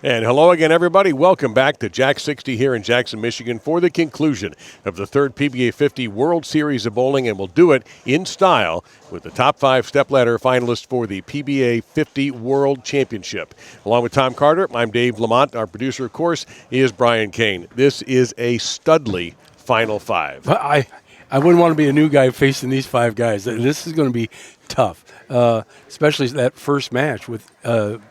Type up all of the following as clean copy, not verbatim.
And hello again, everybody. Welcome back to Jack 60 here in Jackson, Michigan for the conclusion of the third PBA50 World Series of Bowling, and we'll do it in style with the top 5 stepladder finalists for the PBA50 World Championship. Along with Tom Carter, I'm Dave Lamont. Our producer, of course, is Brian Kane. This is a Studley Final 5. I wouldn't want to be a new guy facing these 5 guys. This is going to be tough, especially that first match with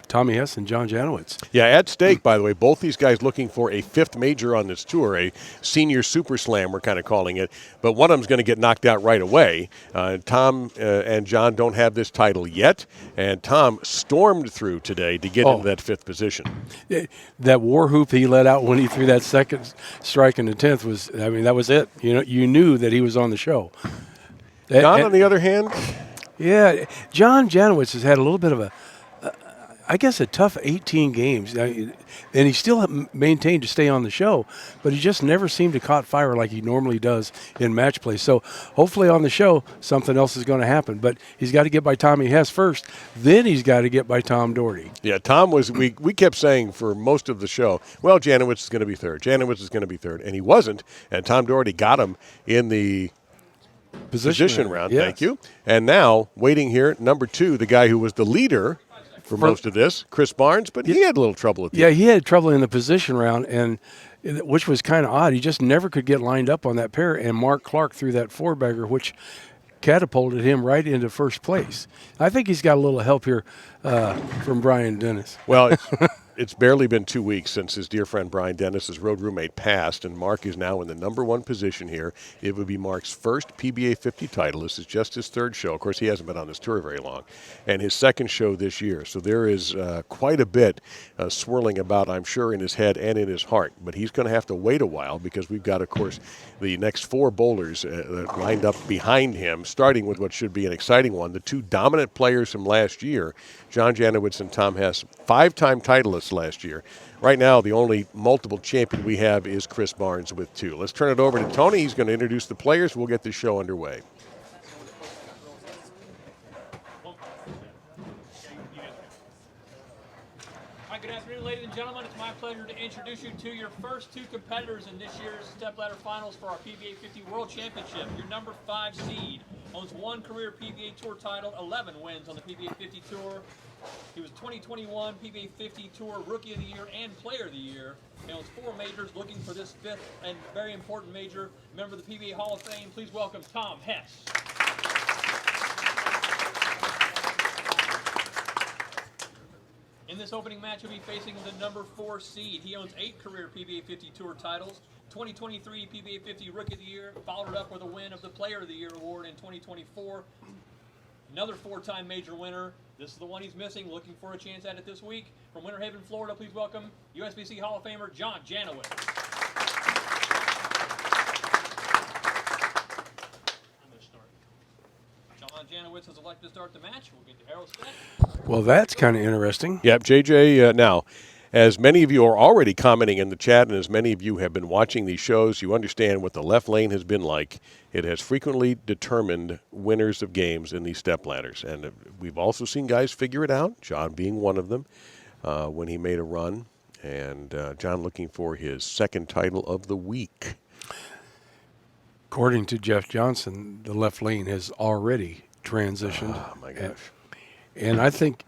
Tommy Hess and John Janowitz. Yeah, at stake, by the way, both these guys looking for a 5th major on this tour, a senior super slam, we're kind of calling it. But one of them's going to get knocked out right away. Tom and John don't have this title yet, and Tom stormed through today to get into that 5th position. That war whoop he let out when he threw that second strike in the 10th was, I mean, that was it. You knew that he was on the show. John, on the other hand? Yeah, John Janowitz has had a little bit of I guess a tough 18 games, and he still maintained to stay on the show, but he just never seemed to caught fire like he normally does in match play. So hopefully on the show, something else is going to happen. But he's got to get by Tommy Hess first, then he's got to get by Tom Daugherty. Yeah, Tom was, we kept saying for most of the show, well, Janowitz is going to be 3rd. Janowitz is going to be 3rd, and he wasn't, and Tom Daugherty got him in the position round. Yes. Thank you. And now, waiting here, number 2, the guy who was the leader for most of this, Chris Barnes, but he had a little trouble at the end. He had trouble in the position round, and which was kind of odd. He just never could get lined up on that pair, and Mark Clark threw that 4-bagger, which catapulted him right into first place. I think he's got a little help here from Brian Dennis. Well, it's barely been 2 weeks since his dear friend Brian Dennis, his road roommate, passed, and Mark is now in the number 1 position here. It would be Mark's first PBA 50 title. This is just his 3rd show. Of course, he hasn't been on this tour very long, and his 2nd show this year. So there is quite a bit swirling about, I'm sure, in his head and in his heart. But he's going to have to wait a while because we've got, of course, the next 4 bowlers lined up behind him, starting with what should be an exciting one. The 2 dominant players from last year, John Janowitz and Tom Hess, 5-time titleists last year. Right now, the only multiple champion we have is Chris Barnes with 2. Let's turn it over to Tony. He's going to introduce the players. We'll get the show underway. Hi, good afternoon, ladies and gentlemen. It's my pleasure to introduce you to your first 2 competitors in this year's stepladder finals for our PBA50 World Championship. Your number 5 seed owns 1 career PBA Tour title, 11 wins on the PBA50 Tour. He was 2021 PBA50 Tour Rookie of the Year and Player of the Year. He owns 4 majors, looking for this 5th and very important major. Member of the PBA Hall of Fame, please welcome Tom Hess. In this opening match, he'll be facing the number 4 seed. He owns 8 career PBA50 Tour titles, 2023 PBA50 Rookie of the Year, followed it up with a win of the Player of the Year award in 2024. Another 4-time major winner. This is the one he's missing, looking for a chance at it this week. From Winter Haven, Florida, please welcome USBC Hall of Famer John Janowitz. I'm going to start. John Janowitz has elected to start the match. We'll get to Harold Steck. Well, that's kind of interesting. Yep, JJ, now, as many of you are already commenting in the chat, and as many of you have been watching these shows, you understand what the left lane has been like. It has frequently determined winners of games in these stepladders. And we've also seen guys figure it out, John being one of them, when he made a run. And John looking for his 2nd title of the week. According to Jeff Johnson, the left lane has already transitioned. Oh, my gosh. And I think,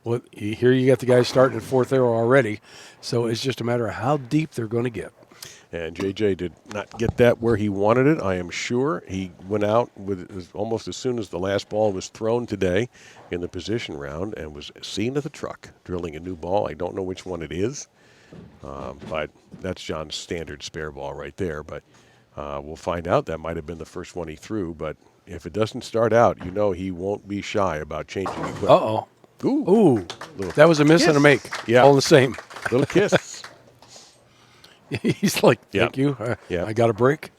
well, here you got the guys starting at 4th arrow already, so it's just a matter of how deep they're going to get. And JJ did not get that where he wanted it, I am sure. He went out with almost as soon as the last ball was thrown today in the position round and was seen at the truck drilling a new ball. I don't know which one it is, but that's John's standard spare ball right there. But we'll find out. That might have been the first one he threw, but if it doesn't start out, you know he won't be shy about changing equipment. Uh-oh. Ooh. That was a miss and a make. Yeah. All the same. Little kiss. He's like, thank you. I got a break.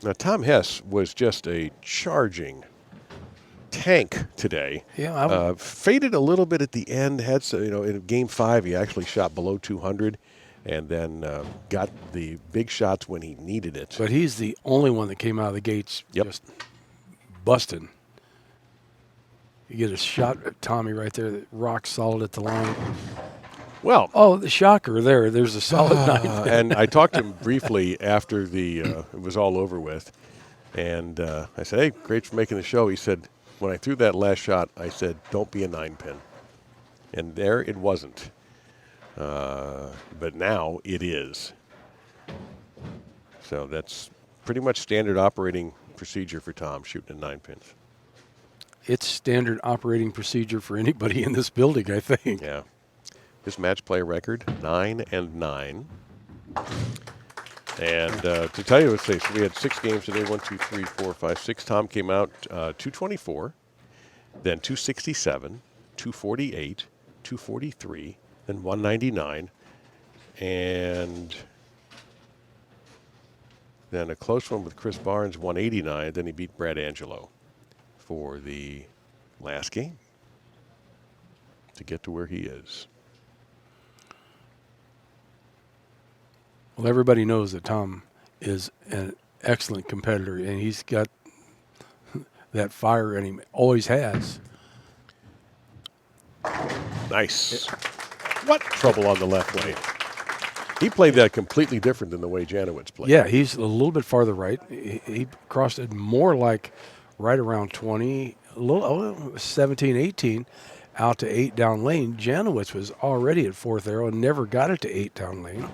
Now, Tom Hess was just a charging tank today. Yeah. Faded a little bit at the end. Had in Game 5, he actually shot below 200. And then got the big shots when he needed it. But he's the only one that came out of the gates just busting. You get a shot at Tommy right there, that rock solid at the line. Well, Oh, the shocker there. There's a solid ninth. and I talked to him briefly after it was all over with. And I said, hey, great for making the show. He said, when I threw that last shot, I said, don't be a 9-pin. And there it wasn't. But now it is. So that's pretty much standard operating procedure for Tom, shooting in 9 pins. It's standard operating procedure for anybody in this building, I think. Yeah. His match play record, 9-9. And to tell you, let's see, so we had 6 games today, 1, 2, 3, 4, 5, 6. Tom came out 224, then 267, 248, 243, then 199, and then a close one with Chris Barnes, 189. Then he beat Brad Angelo for the last game to get to where he is. Well, everybody knows that Tom is an excellent competitor, and he's got that fire, and he always has. Nice. What trouble on the left lane. He played that completely different than the way Janowitz played. Yeah, he's a little bit farther right. He crossed it more like right around 20, a little 17, 18, out to 8 down lane. Janowitz was already at 4th arrow and never got it to 8 down lane.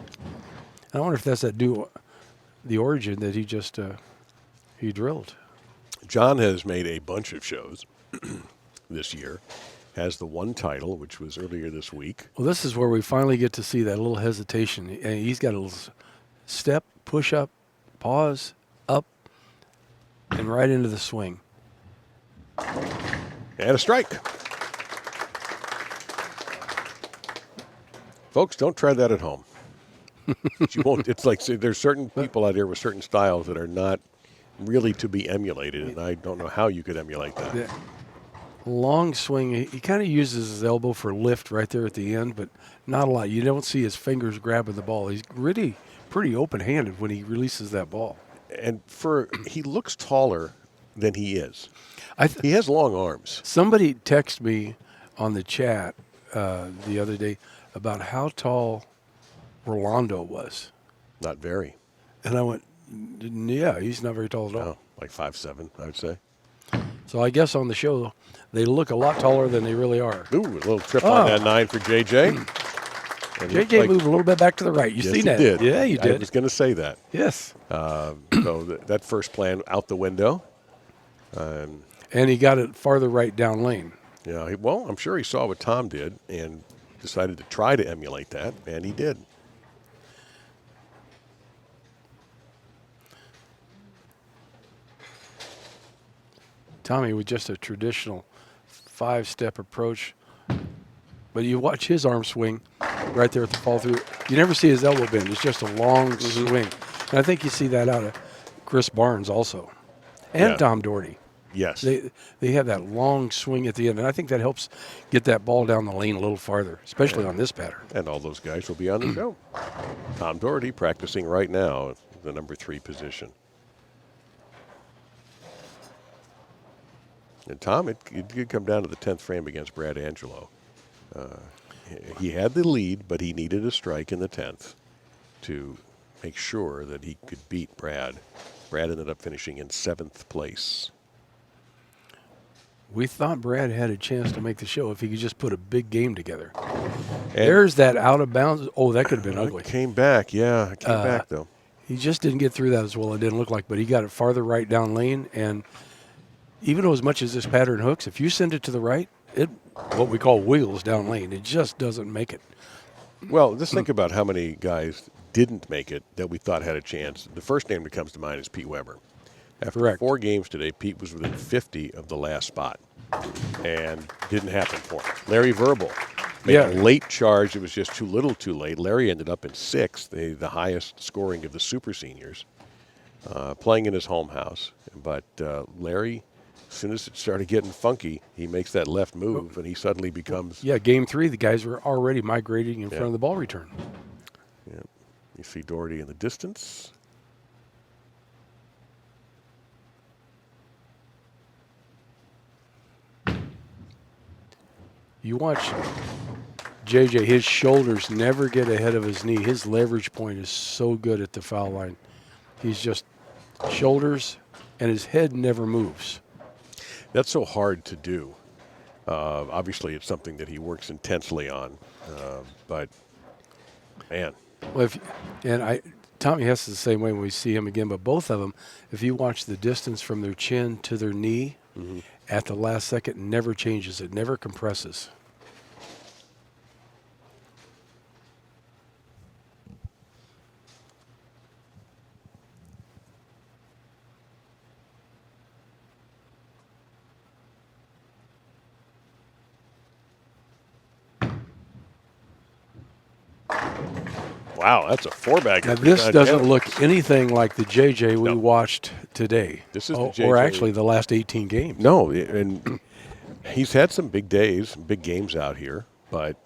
I wonder if that's the origin that he just he drilled. John has made a bunch of shows this year. Has the one title, which was earlier this week. Well, this is where we finally get to see that little hesitation. And he's got a little step, push up, pause, up, and right into the swing. And a strike. Folks, don't try that at home. You won't. It's like, see, there's certain people out here with certain styles that are not really to be emulated, and I don't know how you could emulate that. Yeah. Long swing. He kind of uses his elbow for lift right there at the end, but not a lot. You don't see his fingers grabbing the ball. He's really pretty open-handed when he releases that ball. And he looks taller than he is. He has long arms. Somebody texted me on the chat the other day about how tall Rolando was. Not very. And I went, yeah, he's not very tall at all. No, like 5'7", I would say. So I guess on the show, they look a lot taller than they really are. Ooh, a little trip on that 9 for JJ. And JJ moved a little bit back to the right. You yes, seen that? Did. Yeah, you did. I was going to say that. Yes. So that first plan out the window. And he got it farther right down lane. Yeah, well, I'm sure he saw what Tom did and decided to try to emulate that, and he did. Tommy with just a traditional 5-step approach. But you watch his arm swing right there at the fall through. You never see his elbow bend. It's just a long swing. And I think you see that out of Chris Barnes also. And Tom Daugherty. Yes. They have that long swing at the end. And I think that helps get that ball down the lane a little farther, especially on this pattern. And all those guys will be on the show. Tom Daugherty practicing right now, the number 3 position. And Tom, it did come down to the 10th frame against Brad Angelo. He had the lead, but he needed a strike in the 10th to make sure that he could beat Brad. Brad ended up finishing in 7th place. We thought Brad had a chance to make the show if he could just put a big game together. And there's that out of bounds. Oh, that could have been ugly. Came back, yeah. It came back, though. He just didn't get through that as well, it didn't look like, but he got it farther right down lane. And even though as much as this pattern hooks, if you send it to the right, it what we call wiggles down lane. It just doesn't make it. Well, just think about how many guys didn't make it that we thought had a chance. The first name that comes to mind is Pete Weber. After 4 games today, Pete was within 50 of the last spot, and didn't happen for him. Larry Verbal made a late charge. It was just too little too late. Larry ended up in 6th, the highest scoring of the super seniors, playing in his home house. But Larry, as soon as it started getting funky, he makes that left move, and he suddenly becomes... Yeah, game 3, the guys were already migrating in front of the ball return. Yeah, you see Daugherty in the distance. You watch JJ, his shoulders never get ahead of his knee. His leverage point is so good at the foul line. He's just shoulders, and his head never moves. That's so hard to do. Obviously, it's something that he works intensely on. But, man. Well, Tommy Hess is the same way when we see him again, but both of them, if you watch the distance from their chin to their knee, at the last second, never changes. It never compresses. Wow, that's a four-bagger. Now, this doesn't look anything like the JJ we watched today. This is the JJ. Or actually the last 18 games. No, and he's had some big days, big games out here, but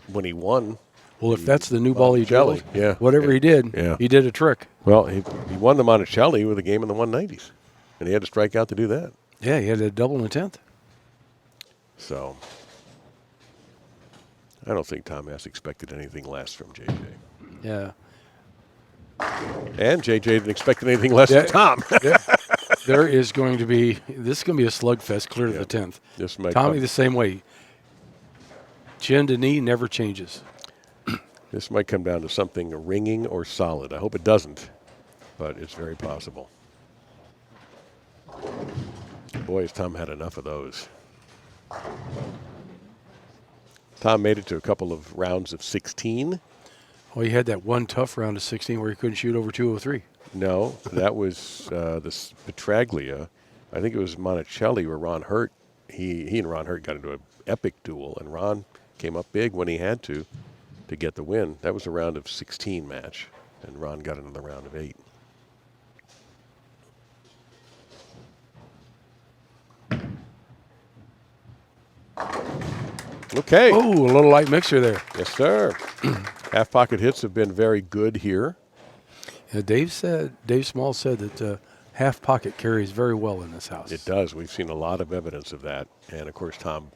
when he won. Well, if that's the new ball he drilled, whatever he did, he did a trick. Well, he won the Monticelli with a game in the 190s, and he had to strike out to do that. Yeah, he had a double in the 10th. So I don't think Tom Hess expected anything less from JJ. Yeah. And JJ didn't expect anything less from Tom. There is going to be – this is going to be a slugfest clear to the 10th. Tommy the same way. Chin to knee never changes. This might come down to something ringing or solid. I hope it doesn't, but it's very possible. Boy, has Tom had enough of those. Tom made it to a couple of rounds of 16. Well, he had that one tough round of 16 where he couldn't shoot over 203. No, that was this Petraglia. I think it was Monticelli where Ron Hurt. He and Ron Hurt got into an epic duel, and Ron came up big when he had to get the win. That was a round of 16 match, and Ron got another round of 8. Okay. Oh, a little light mixer there. Yes, sir. Half pocket hits have been very good here. Yeah, Dave Small said that half pocket carries very well in this house. It does. We've seen a lot of evidence of that. And, of course, Tom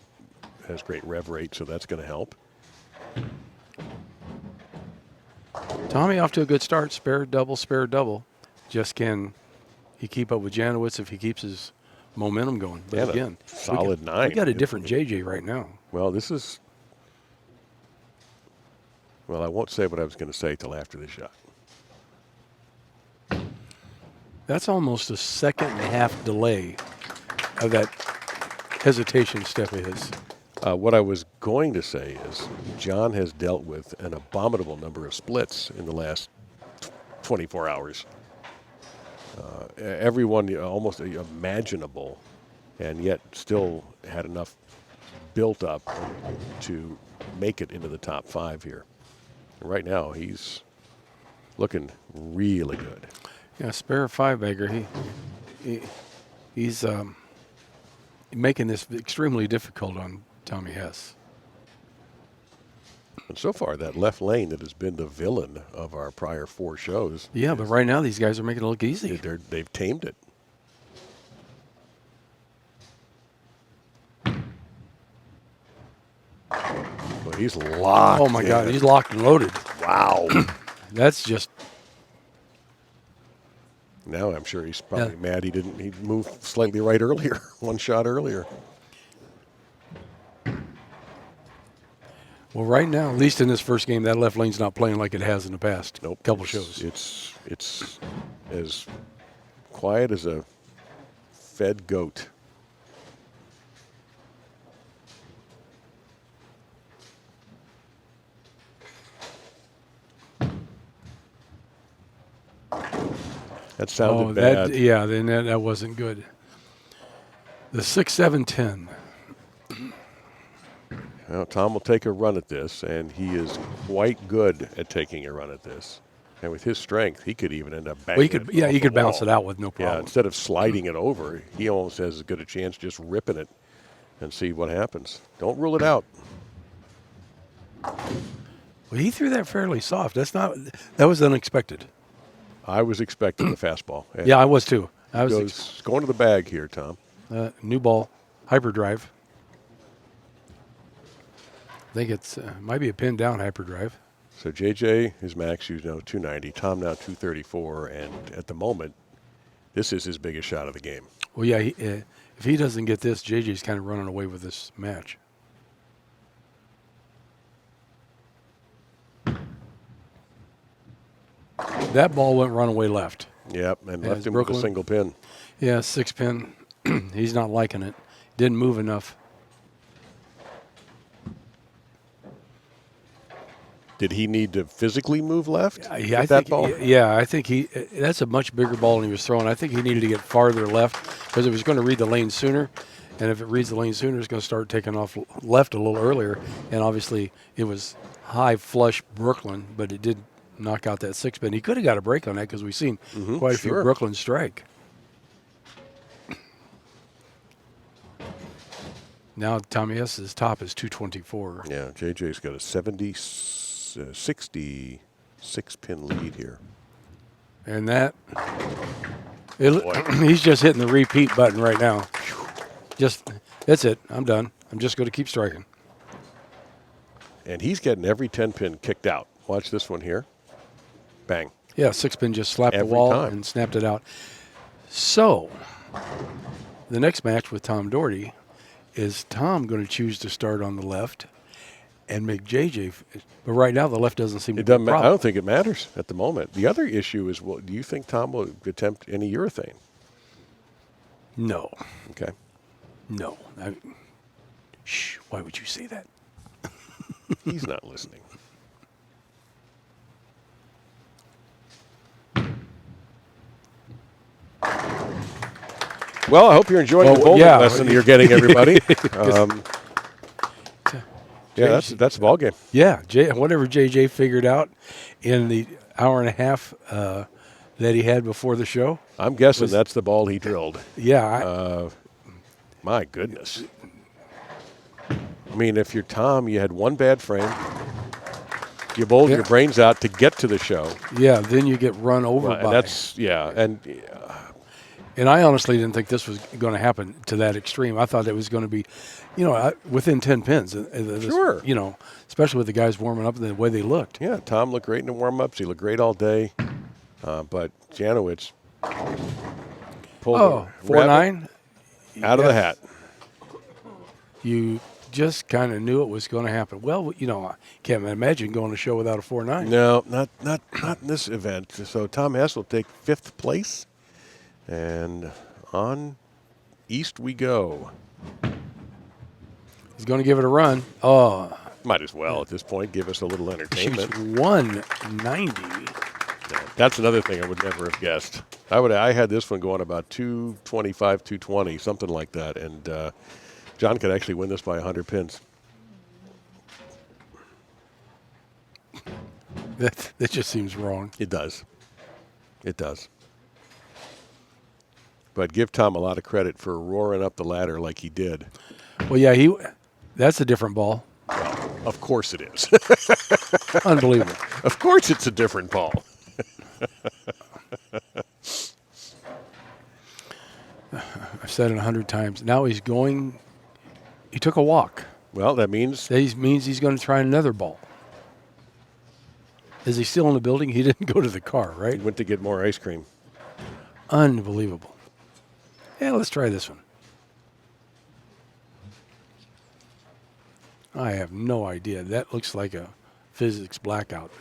has great rev rate, so that's going to help. Tommy off to a good start. Spare double. Just can he keep up with Janowitz if he keeps his momentum going? But again, solid 9. We got a different JJ right now. Well, this is. Well, I won't say what I was going to say till after this shot. That's almost a second and a half delay of that hesitation step of his. What I was going to say is John has dealt with an abominable number of splits in the last 24 hours. Everyone almost imaginable, and yet still had enough built up to make it into the top 5 here. And right now, he's looking really good. Yeah, spare 5-bagger. He's making this extremely difficult on Tommy Hess. And so far, that left lane that has been the villain of our prior 4 shows. Yeah, but right now these guys are making it look easy. They've tamed it. But he's locked. Oh my God, he's locked and loaded. Wow. That's just. Now I'm sure he's probably mad he moved slightly right earlier, one shot earlier. Well, right now, at least in this first game, that left lane's not playing like it has in the past couple shows. It's as quiet as a fed goat. That sounded bad. Then that wasn't good. The 6-7-10. Well, Tom will take a run at this, and he is quite good at taking a run at this. And with his strength, he could even end up banging he could bounce it out with no problem. Yeah, instead of sliding it over, he almost has as good a chance just ripping it and see what happens. Don't rule it out. Well, he threw that fairly soft. That was unexpected. I was expecting the fastball. Yeah, I was too. Going to the bag here, Tom. New ball, hyperdrive. I think it's might be a pin down hyperdrive. So JJ, his max use now 290. Tom now 234, and at the moment, this is his biggest shot of the game. Well, yeah, if he doesn't get this, JJ's kind of running away with this match. That ball went runaway left. Yep, and Yeah, left him with a Brooklyn. single pin. Yeah, 6-pin. He's not liking it. Didn't move enough. Did he need to physically move left I with that think, ball? Yeah, I think that's a much bigger ball than he was throwing. I think he needed to get farther left because it was going to read the lane sooner. And if it reads the lane sooner, it's going to start taking off left a little earlier. And obviously, it was high flush Brooklyn, but it did knock out that 6-pin. He could have got a break on that because we've seen quite a few sure. Brooklyn strike. Now Tommy Hess's top is 224. Yeah, JJ's got a 66-pin lead here. And that, he's just hitting the repeat button right now. That's it. I'm done. I'm just going to keep striking. And he's getting every 10-pin kicked out. Watch this one here. Bang. Yeah, 6-pin just slapped Every the wall time. and snapped it out. So, the next match with Tom Daugherty is Tom going to choose to start on the left and make JJ. But right now, the left doesn't seem to It be a doesn't. I problem. don't think it matters at the moment. The other issue is, well, do you think Tom will attempt any urethane? No. Okay. No. Shh. Why would you say that? He's not listening. Well, I hope you're enjoying the bowling lesson you're getting, everybody. Yeah, that's a ball game. Yeah, whatever JJ figured out in the hour and a half that he had before the show. I'm guessing that's the ball he drilled. Yeah. My goodness. I mean, if you're Tom, you had one bad frame. You bowled your brains out to get to the show. Yeah, then you get run over by. And I honestly didn't think this was going to happen to that extreme. I thought it was going to be, within 10 pins. Sure. Especially with the guys warming up and the way they looked. Yeah, Tom looked great in the warm-ups. He looked great all day. But Janowitz pulled 4-9 out of the hat. You just kind of knew it was going to happen. Well, I can't imagine going to show without a 4-9. No, not in this event. So Tom Hess will take 5th place. And on east we go. He's going to give it a run. Oh. Might as well at this point give us a little entertainment. Shoots 190. Yeah, that's another thing I would never have guessed. I had this one going about 225, 220, something like that. And John could actually win this by 100 pins. That just seems wrong. It does. It does. But give Tom a lot of credit for roaring up the ladder like he did. Well, yeah, that's a different ball. Well, of course it is. Unbelievable. Of course it's a different ball. I've said it 100 times. Now he took a walk. Well, that means He's going to try another ball. Is he still in the building? He didn't go to the car, he right? went to get more ice cream. Unbelievable. Yeah, let's try this one. I have no idea. That looks like a physics blackout.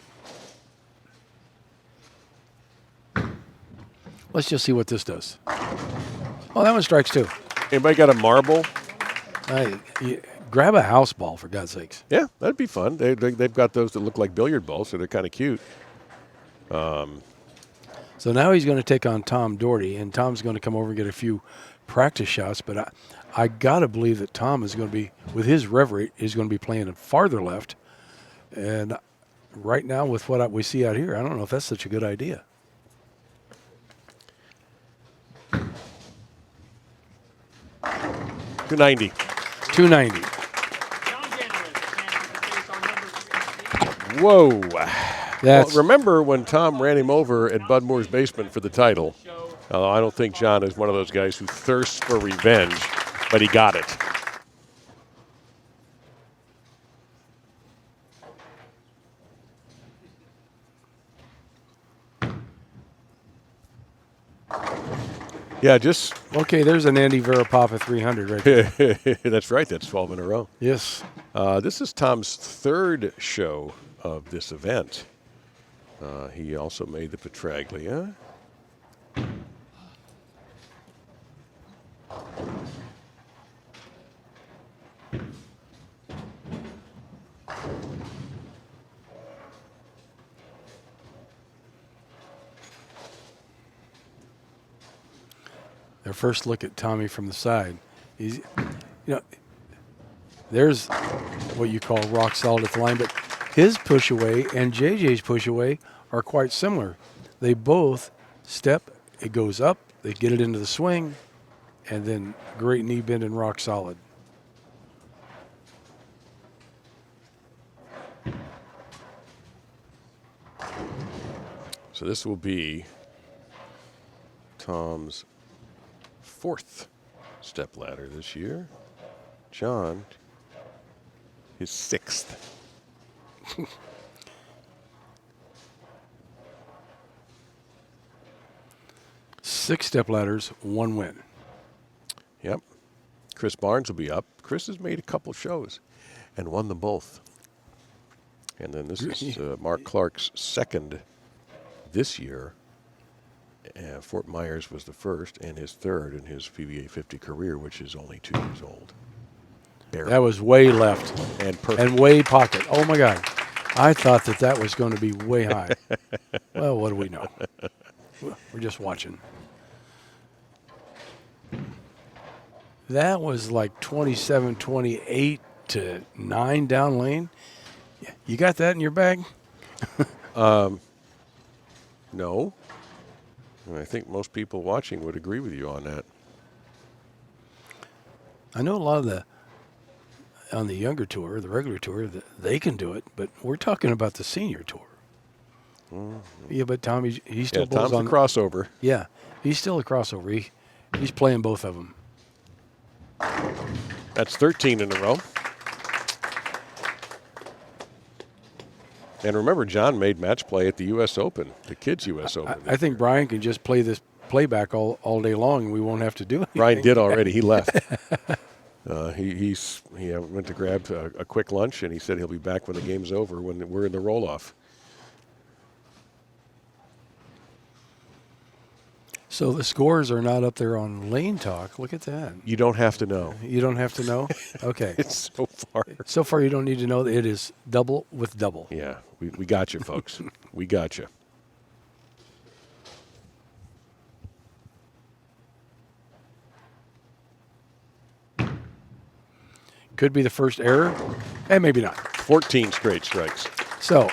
Let's just see what this does. Oh, that one strikes too. Anybody got a marble? Grab a house ball, for God's sakes. Yeah, that'd be fun. They've got those that look like billiard balls, so they're kind of cute. So now he's going to take on Tom Daugherty, and Tom's going to come over and get a few practice shots. But I got to believe that Tom is going to be, with his rev rate, is going to be playing farther left. And right now, with what we see out here, I don't know if that's such a good idea. $290. 290. John Janowitz, on number 3. Whoa. Well, That's remember when Tom ran him over at Bud Moore's basement for the title? Although I don't think John is one of those guys who thirsts for revenge, but he got it. Yeah, just Okay, there's an Andy Verapapa 300 right there. that's right. That's 12 in a row. Yes. This is Tom's third show of this event. He also made the Petraglia. Their first look at Tommy from the side. He's, there's what you call rock solid at the line, but his push away and JJ's push away are quite similar. They both step, it goes up, they get it into the swing, and then great knee bend and rock solid. So this will be Tom's fourth step ladder this year. John, his sixth. Six step ladders, one win. Yep. Chris Barnes will be up. Chris has made a couple shows and won them both. And then this is Mark Clark's second this year. Fort Myers was the first and his third in his PBA50 career, which is only 2 years old. Barely. That was way left And perfect. and way pocket. Oh my God. I thought that was going to be way high. Well, what do we know? We're just watching. That was like 27, 28 to 9 down lane. You got that in your bag? No. And I think most people watching would agree with you on that. I know a lot of on the younger tour, the regular tour, they can do it, but we're talking about the senior tour. Yeah, but Tommy, he still Tom's on a crossover. Yeah, he's still a crossover. He's playing both of them. That's 13 in a row. And remember, John made match play at the U.S. Open, the Kids U.S. Open. I think Brian can just play this playback all day long, and we won't have to do it. Brian did already. He left. He went to grab a quick lunch, and he said he'll be back when the game's over, when we're in the roll-off. So the scores are not up there on Lane Talk. Look at that. You don't have to know. You don't have to know? Okay. It's so far. So far, you don't need to know that it is double with double. Yeah, we got you, folks. We got you. Could be the first error, and maybe not. 14 straight strikes. So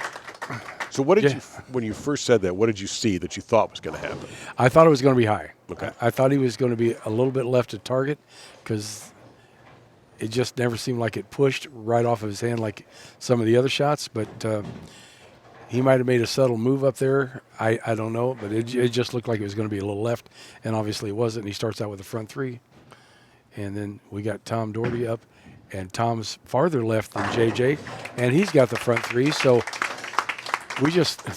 So what did Yeah. you, when you first said that, what did you see that you thought was going to happen? I thought it was going to be high. Okay. I thought he was going to be a little bit left to target because it just never seemed like it pushed right off of his hand like some of the other shots. But he might have made a subtle move up there. I don't know, but it just looked like it was going to be a little left, and obviously it wasn't. And he starts out with the front three. And then we got Tom Daugherty up, and Tom's farther left than JJ, and he's got the front three. So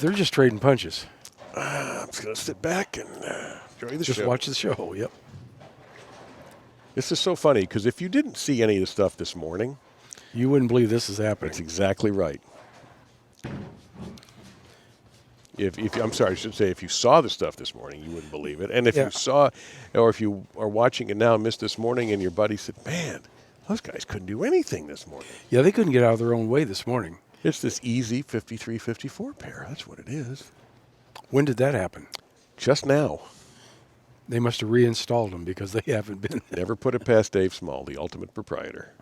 they're just trading punches. I'm just going to sit back and enjoy the Just show. watch the show. Yep. This is so funny because if you didn't see any of the stuff this morning, You wouldn't believe this is happening. that's exactly right. If I'm sorry, I should say if you saw the stuff this morning, you wouldn't believe it. And if Yeah. you saw, or if you are watching it now and missed this morning, and your buddy said, "Man, those guys couldn't do anything this morning." Yeah, they couldn't get out of their own way this morning. It's this easy 53-54 pair. That's what it is. When did that happen? Just now. They must have reinstalled them because they haven't been. Never put it past Dave Small, the ultimate proprietor.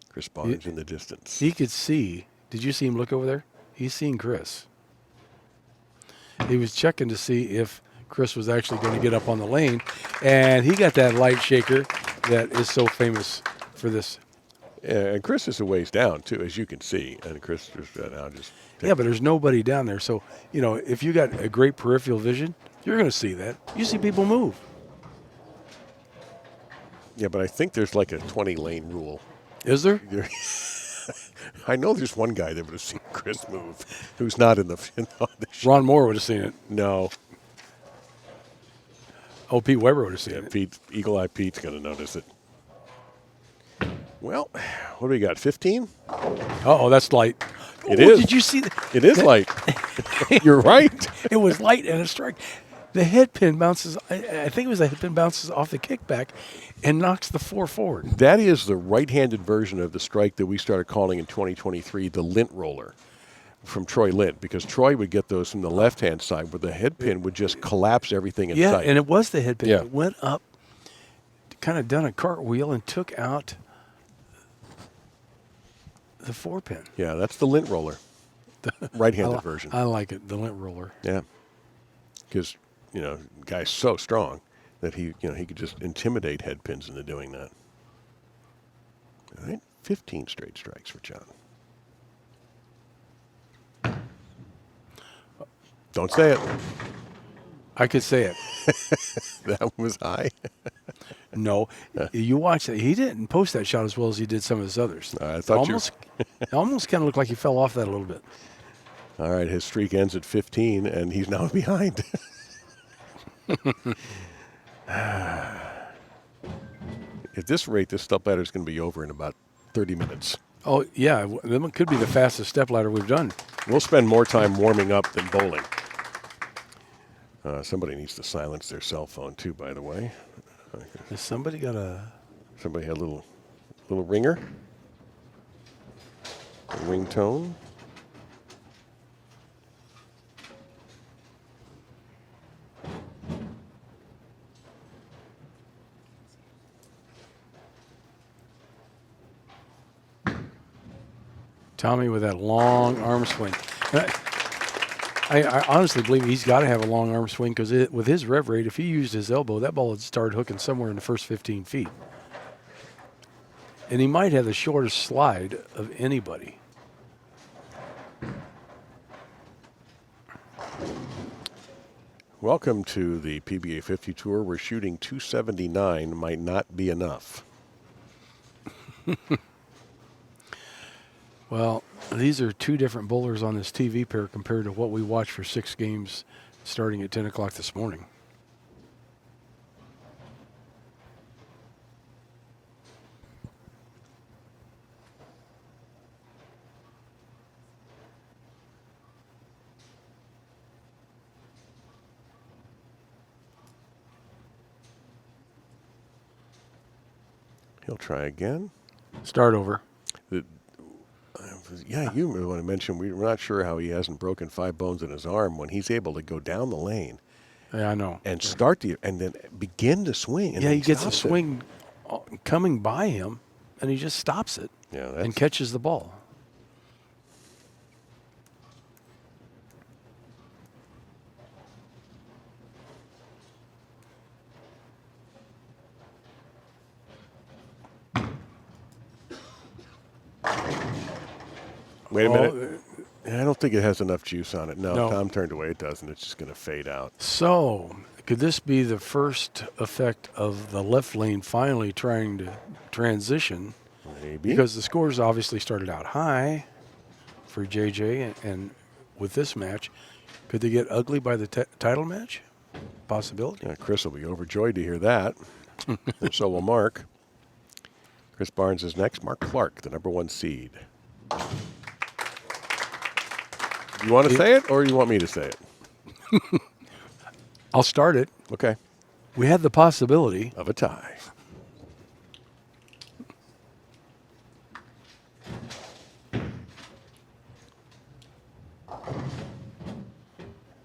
Chris Barnes in the distance. He could see. Did you see him look over there? He's seen Chris. He was checking to see if Chris was actually going to get up on the lane, and he got that light shaker that is so famous for this. And Chris is a ways down, too, as you can see. And Chris is now just... Yeah, but there's nobody down there. So, if you got a great peripheral vision, you're going to see that. You see people move. Yeah, but I think there's like a 20-lane rule. Is there? I know there's one guy that would have seen Chris move who's not on the show. Ron Moore would have seen it. No. Oh, Pete Weber would have seen it. Pete, Eagle Eye Pete's going to notice it. Well, what do we got, 15? Oh, that's light. It Oh, is. Did you see that? It is light. You're right. It was light and a strike. The head pin bounces, I think it was the head pin bounces off the kickback and knocks the 4 forward. That is the right-handed version of the strike that we started calling in 2023 the lint roller from Troy Lint, because Troy would get those from the left-hand side where the head pin would just collapse everything in Yeah, sight. and it was the head pin. Yeah. It went up, kind of done a cartwheel and took out the 4 pin. Yeah, that's the lint roller. Right-handed version. I like it, the lint roller. Yeah. Because, guy's so strong that he could just intimidate head pins into doing that. All right, 15 straight strikes for John. Don't say it. I could say it. That was high. No, you watch it. He didn't post that shot as well as he did some of his others. I thought it almost kind of looked like he fell off that a little bit. All right, his streak ends at 15, and he's now behind. At this rate, this stepladder is going to be over in about 30 minutes. Oh, yeah. That could be the fastest step ladder we've done. We'll spend more time warming up than bowling. Somebody needs to silence their cell phone, too, by the way. Has somebody got a... Somebody had a little ringer? A ringtone? Tommy with that long arm swing. I honestly believe he's got to have a long arm swing because with his rev rate, if he used his elbow, that ball would start hooking somewhere in the first 15 feet. And he might have the shortest slide of anybody. Welcome to the PBA50 Tour. We're shooting 279. Might not be enough. Well, these are two different bowlers on this TV pair compared to what we watched for 6 games starting at 10 o'clock this morning. He'll try again. Start over. Yeah, you want to mention we're not sure how he hasn't broken 5 bones in his arm when he's able to go down the lane. Yeah, I know. And and then begin to swing. And Yeah, then he gets a stops it. swing coming by him, and he just stops it and catches the ball. Wait a minute. I don't think it has enough juice on it. No, No. Tom turned away. It doesn't. It's just going to fade out. So, could this be the first effect of the left lane finally trying to transition? Maybe. Because the scores obviously started out high for JJ, and with this match, could they get ugly by the title match? Possibility. Yeah, Chris will be overjoyed to hear that. And so will Mark. Chris Barnes is next. Mark Clark, the #1 seed. You want to say it, or you want me to say it? I'll start it. Okay. We had the possibility Of a tie.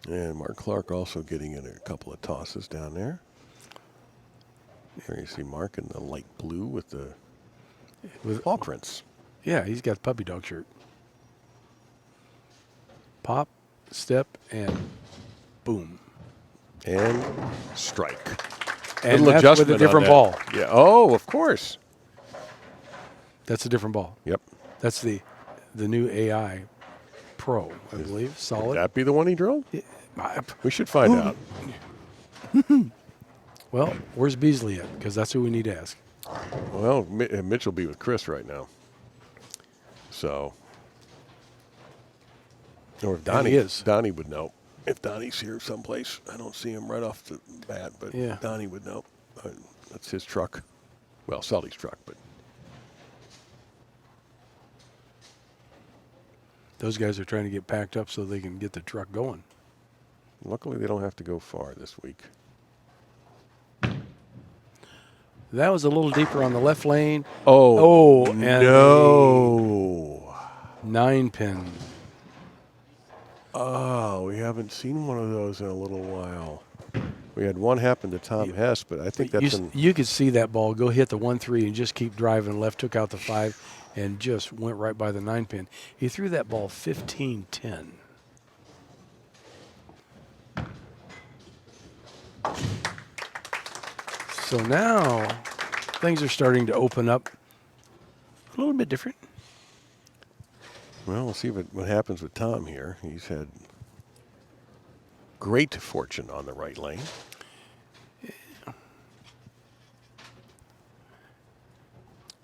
And Mark Clark also getting in a couple of tosses down there. Here you see Mark in the light blue with the paw prints. Yeah, he's got the puppy dog shirt. Pop, step, and boom. And strike. And Little that's with adjustment a on different that. ball. Yeah. Oh, of course. That's a different ball. Yep. That's the new AI Pro, I believe. Would Solid. that be the one he drove? I- We should find out. Well, where's Beasley at? Because that's who we need to ask. Well, Mitch will be with Chris right now. So, or if And Donnie he is. Donnie would know. If Donnie's here someplace, I don't see him right off the bat, but Yeah. Donnie would know. That's his truck. Well, Sully's truck, but Those guys are trying to get packed up so they can get the truck going. luckily they don't have to go far this week. That was a little deeper on the left lane. Oh, and no. a 9-pin. Oh, we haven't seen one of those in a little while. We had one happen to Tom Hess, but I think that's You could see that ball go hit the 1-3 and just keep driving left, took out the 5, and just went right by the 9-pin. He threw that ball 15-10. So now things are starting to open up a little bit different. Well, we'll see what happens with Tom here. He's had great fortune on the right lane.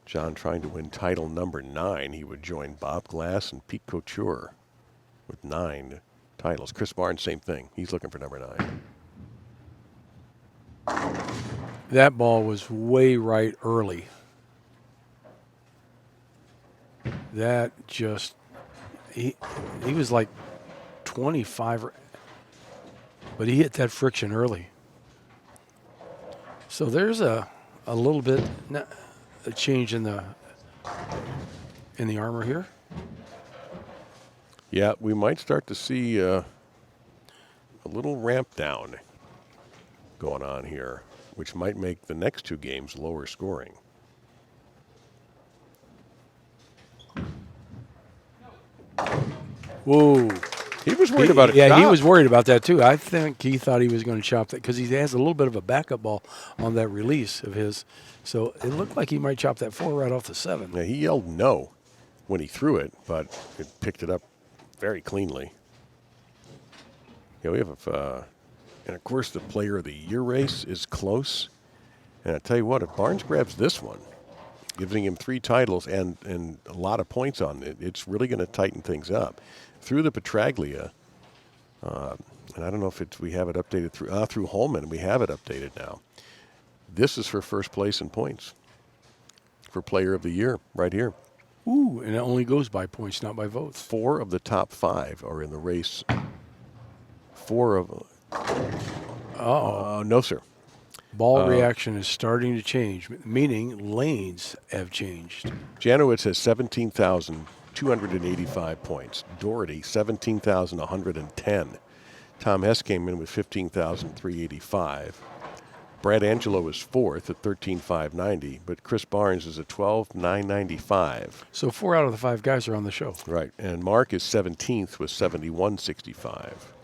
John trying to win title number 9. He would join Bob Glass and Pete Couture with 9 titles. Chris Barnes, same thing. He's looking for number 9. That ball was way right early. That just, he was like 25, but he hit that friction early. So there's a little bit a change in the armor here. Yeah, we might start to see a little ramp down going on here, which might make the next 2 games lower scoring. Whoa. He was worried about it. Yeah, he was worried about that too. I think he thought he was going to chop that because he has a little bit of a backup ball on that release of his. So it looked like he might chop that 4 right off the 7. Yeah, he yelled no when he threw it, but it picked it up very cleanly. Yeah, we have and of course the Player of the Year race is close. And I tell you what, if Barnes grabs this one, giving him 3 titles and a lot of points on it, it's really going to tighten things up. Through the Petraglia, and I don't know if we have it updated through Holman. We have it updated now. This is for first place in points for Player of the Year right here. Ooh, and it only goes by points, not by votes. 4 of the top 5 are in the race. 4 of. No, sir. Ball reaction is starting to change, meaning lanes have changed. Janowitz has 17,285 points. Daugherty, 17,110. Tom Hess came in with 15,385. Brad Angelo is 4th at 13,590, but Chris Barnes is at 12,995. So 4 out of the 5 guys are on the show. Right, and Mark is 17th with 7165.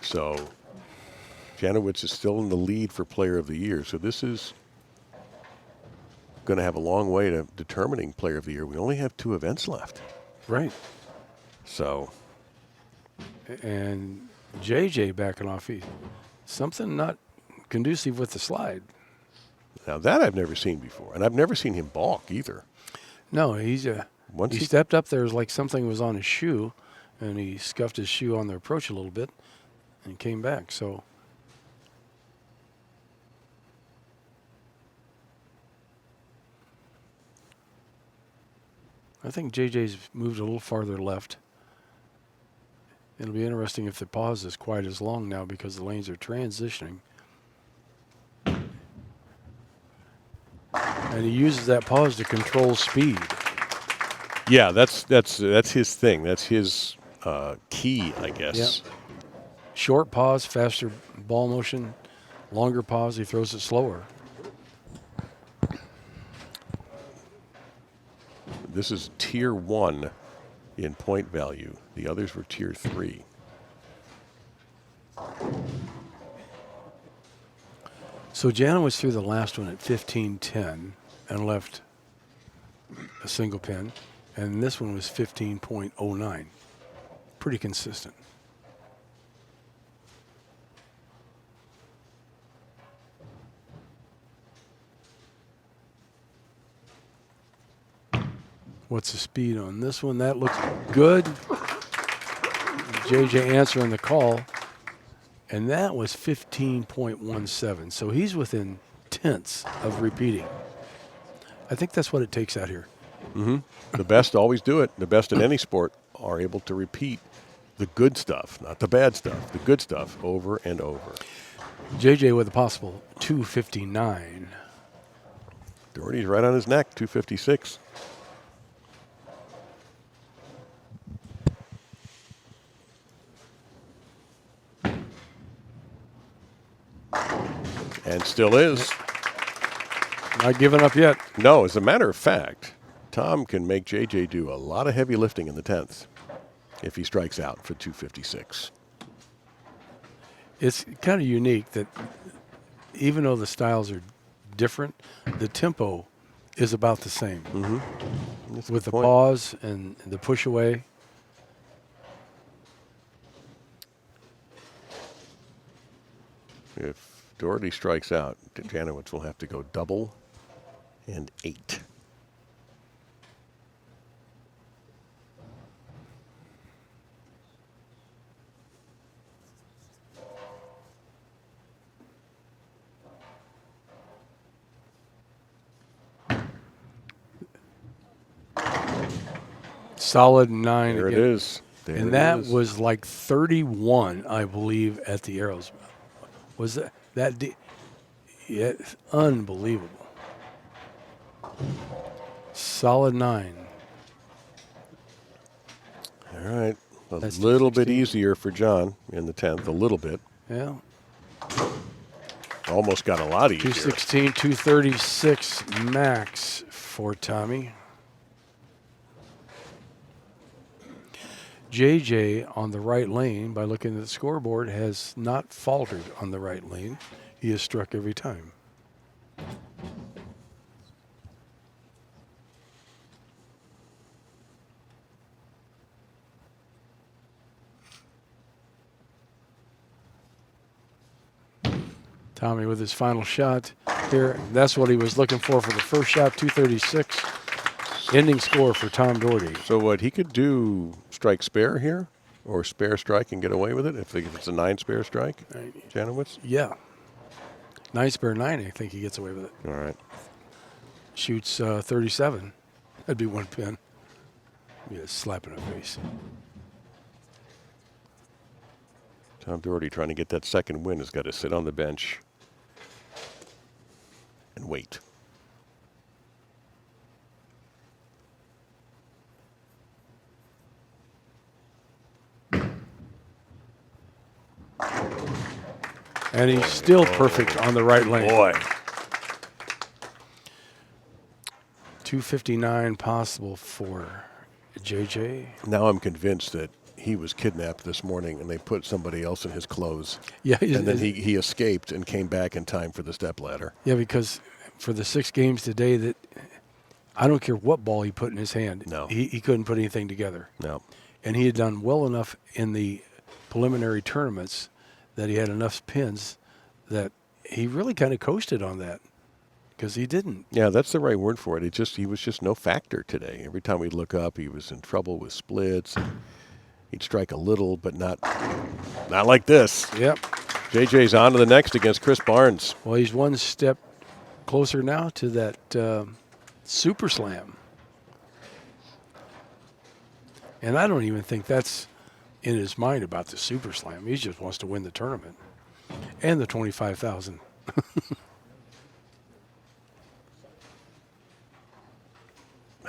So Janowitz is still in the lead for Player of the Year. So this is going to have a long way to determining Player of the Year. We only have 2 events left. Right. So. And JJ backing off. Something not conducive with the slide. Now that I've never seen before. And I've never seen him balk either. No, he stepped up there, it was like something was on his shoe, and he scuffed his shoe on the approach a little bit and came back. So I think JJ's moved a little farther left. It'll be interesting if the pause is quite as long now because the lanes are transitioning. And he uses that pause to control speed. Yeah, that's his thing. That's his key, I guess. Yep. Short pause, faster ball motion. Longer pause, he throws it slower. This is tier 1 in point value. The others were tier 3. So Janowitz threw the last one at 15.10 and left a single pin. And this one was 15.09. Pretty consistent. What's the speed on this one? That looks good. JJ answering the call. And that was 15.17. So he's within tenths of repeating. I think that's what it takes out here. The best always do it. The best in any sport are able to repeat the good stuff, not the bad stuff, the good stuff over and over. JJ with a possible 259. Daugherty's right on his neck, 256. And still is. Not giving up yet. No, as a matter of fact, Tom can make JJ do a lot of heavy lifting in the 10th if he strikes out for 256. It's kind of unique that even though the styles are different, the tempo is about the same. With the pause and the push away. If Daugherty strikes out, Janowitz will have to go double and 8. Solid 9 There again. it is. There And it that is. was like 31, I believe, at the Arrows. Was that yeah, it's unbelievable. Solid 9. All right. A That's little bit 216. easier for John in the 10th, a little bit. Yeah. Almost got a lot easier. 216, 236 max for Tommy. JJ on the right lane, by looking at the scoreboard, has not faltered on the right lane. He has struck every time. Tommy with his final shot here. That's what he was looking for the first shot, 236. Ending score for Tom Daugherty. So what, he could do strike spare here or spare strike and get away with it if it's a 9 spare strike, Janowitz? Yeah. 9 spare 9, I think he gets away with it. All right. Shoots 37. That'd be one pin. Be a slap in the face. Tom Daugherty trying to get that second win has got to sit on the bench and wait. And he's still perfect on the right lane. Boy. 259 possible for JJ. Now I'm convinced that he was kidnapped this morning and they put somebody else in his clothes. Yeah, And then he escaped and came back in time for the stepladder. Yeah, because for the 6 games today, that I don't care what ball he put in his hand. No. He couldn't put anything together. No. And he had done well enough in the preliminary tournaments that he had enough pins that he really kind of coasted on that because he didn't. Yeah, that's the right word for it. He was just no factor today. Every time we'd look up, he was in trouble with splits. He'd strike a little, but not like this. Yep. JJ's on to the next against Chris Barnes. Well, he's one step closer now to that super slam. And I don't even think that's in his mind about the super slam. He just wants to win the tournament and the $25,000.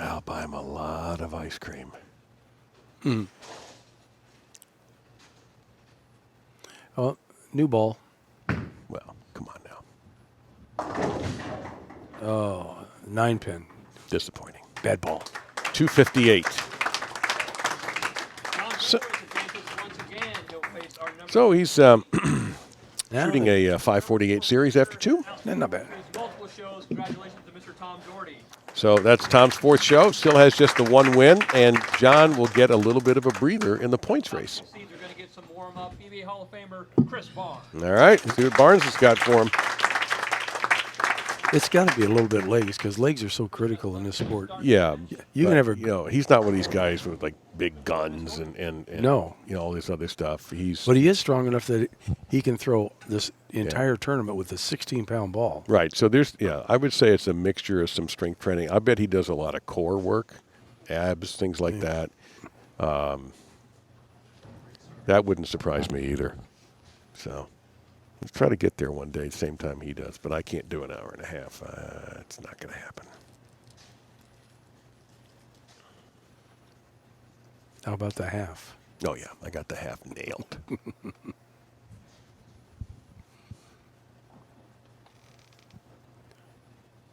I'll buy him a lot of ice cream. Oh, new ball. Well, come on now. Oh, 9 pin. Disappointing. Bad ball. 258. So, once again, he'll face our number So he's Now shooting a 548 series after 2. not bad. multiple shows. Congratulations to Mr. Tom Daugherty. So that's Tom's 4th show. Still has just the 1 win, and John will get a little bit of a breather in the points race. Seeds are going to get some warm-up. PBA Hall of Famer Chris Barnes. All right, let's see what Barnes has got for him. It's got to be a little bit legs because legs are so critical in this sport. Yeah, You can never. he's not one of these guys with like big guns and No. all this other stuff. But he is strong enough that he can throw this entire tournament with a 16-pound ball. Right. So I would say it's a mixture of some strength training. I bet he does a lot of core work, abs, things like that. That wouldn't surprise me either. So let's try to get there one day, same time he does. But I can't do an hour and a half. It's not going to happen. How about the half? Oh, yeah. I got the half nailed.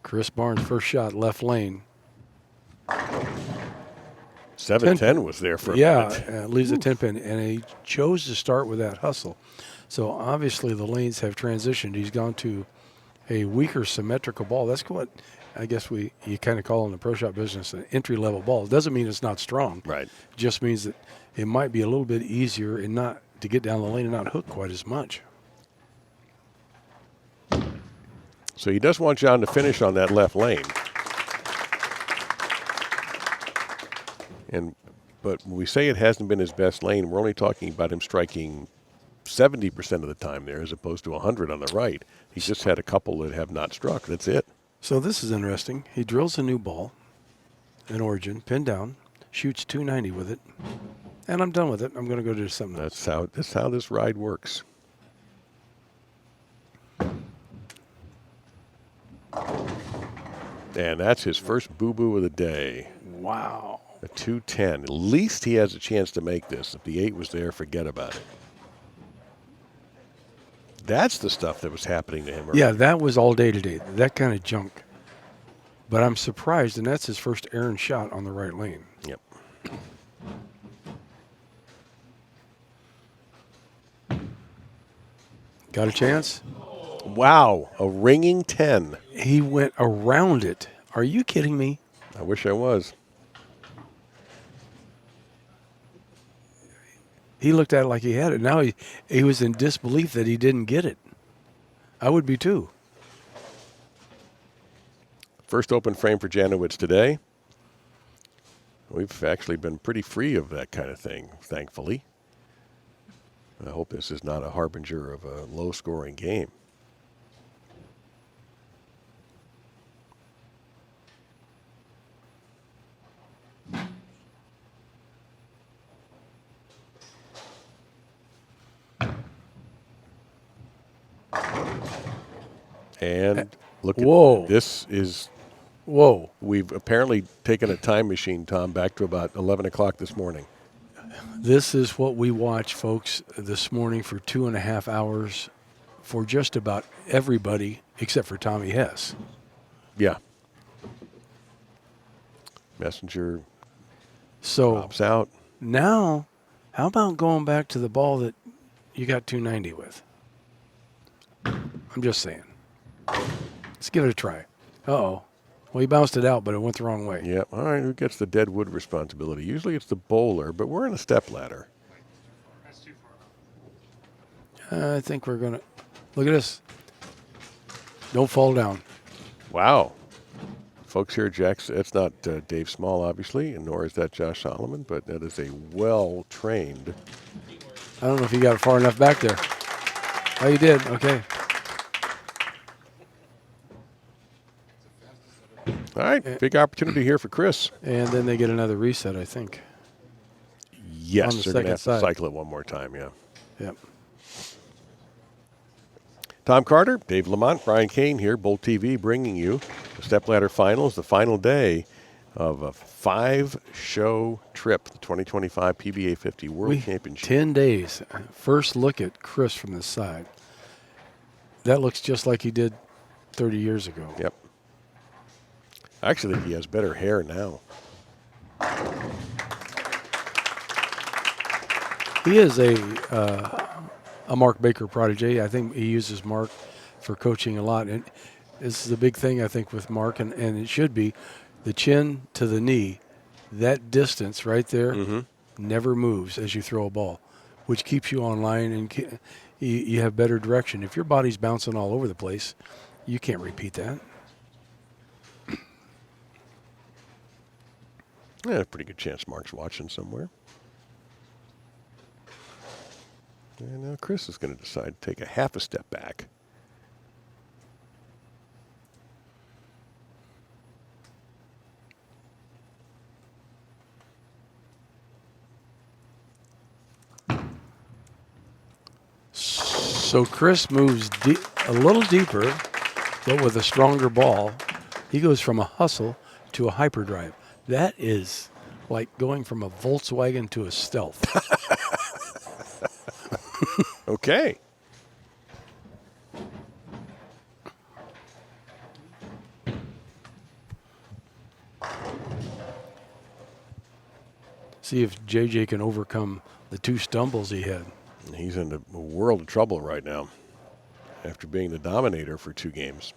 Chris Barnes' first shot, left lane. 7-10 was there for a minute. Yeah, leaves a 10-pin, and he chose to start with that hustle. So obviously the lanes have transitioned. He's gone to a weaker symmetrical ball. That's what I guess you kind of call in the pro shop business an entry-level ball. It doesn't mean it's not strong. Right. It just means that it might be a little bit easier and not to get down the lane and not hook quite as much. So he does want John to finish on that left lane. But when we say it hasn't been his best lane, we're only talking about him striking 70% of the time there as opposed to 100 on the right. He's just had a couple that have not struck. That's it. So this is interesting. He drills a new ball, an origin, pin down, shoots 290 with it, and I'm done with it. I'm going to go do something else. That's how this ride works. And that's his first boo-boo of the day. Wow. A 210. At least he has a chance to make this. If the 8 was there, forget about it. That's the stuff that was happening to him earlier. Yeah, that was all day today. That kind of junk. But I'm surprised, and that's his first errant shot on the right lane. Yep. Got a chance? Wow, a ringing 10. He went around it. Are you kidding me? I wish I was. He looked at it like he had it. Now he was in disbelief that he didn't get it. I would be too. First open frame for Janowitz today. We've actually been pretty free of that kind of thing, thankfully. I hope this is not a harbinger of a low-scoring game. And look Whoa. at this is. Whoa. We've apparently taken a time machine, Tom, back to about 11 o'clock this morning. This is what we watched, folks, this morning for 2.5 hours for just about everybody except for Tommy Hess. Yeah. Messenger So pops out. now, how about going back to the ball that you got 290 with? I'm just saying. Let's give it a try. Uh-oh. Well, he bounced it out, but it went the wrong way. Yep. All right. Who gets the dead wood responsibility? Usually it's the bowler, but we're in a step ladder. I think we're going to look at this. Don't fall down. Wow. Folks here, it's not Dave Small, obviously, and nor is that Josh Solomon, but that is a well-trained. I don't know if you got it far enough back there. Oh, you did. Okay. All right. Big opportunity here for Chris. And then they get another reset, I think. Yes, On the they're going to have second to side. cycle it one more time, yeah. Yep. Tom Carter, Dave Lamont, Brian Kane here, BowlTV, bringing you the Stepladder Finals, the final day of a 5-show trip, the 2025 PBA50 World Championship. 10 days. First look at Chris from this side. That looks just like he did 30 years ago. Yep. I actually think he has better hair now. He is a Mark Baker protege. I think he uses Mark for coaching a lot. And this is the big thing, I think, with Mark, and it should be the chin to the knee. That distance right there never moves as you throw a ball, which keeps you on line and you have better direction. If your body's bouncing all over the place, you can't repeat that. Yeah, a pretty good chance Mark's watching somewhere. And now Chris is going to decide to take a half a step back. So Chris moves a little deeper, but with a stronger ball. He goes from a hustle to a hyperdrive. That is like going from a Volkswagen to a Stealth. Okay. See if JJ can overcome the 2 stumbles he had. He's in a world of trouble right now after being the dominator for 2 games.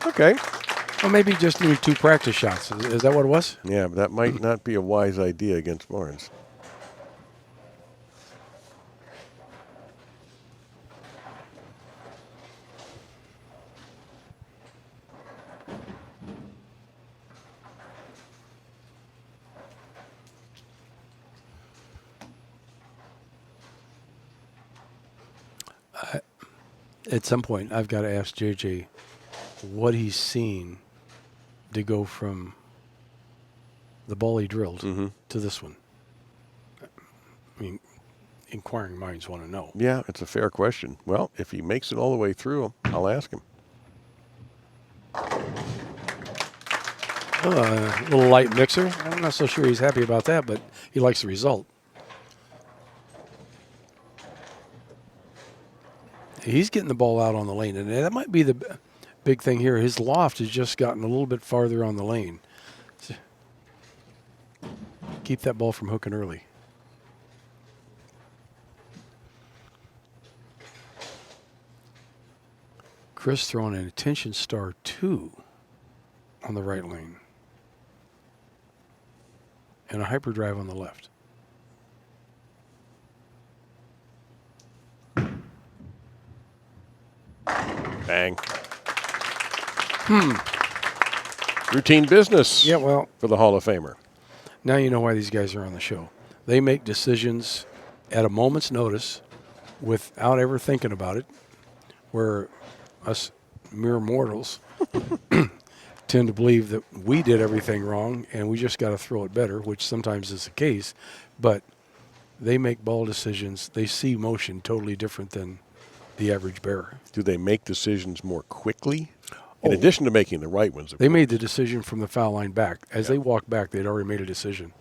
Okay. Well, maybe just need 2 practice shots. Is that what it was? Yeah, but that might not be a wise idea against Barnes. At some point, I've got to ask JJ what he's seen to go from the ball he drilled to this one. I mean, inquiring minds want to know. Yeah, it's a fair question. Well, if he makes it all the way through, I'll ask him. A little light mixer. I'm not so sure he's happy about that, but he likes the result. He's getting the ball out on the lane, and that might be the big thing here. His loft has just gotten a little bit farther on the lane. So keep that ball from hooking early. Chris throwing an attention star 2 on the right lane and a hyperdrive on the left. Bang. Routine business. Yeah, well, for the Hall of Famer. now you know why these guys are on the show. They make decisions at a moment's notice without ever thinking about it, where us mere mortals tend to believe that we did everything wrong and we just got to throw it better, which sometimes is the case. But they make ball decisions. They see motion totally different than the average bearer. Do they make decisions more quickly? In addition to making the right ones, They made the decision from the foul line back. As they walked back, they'd already made a decision.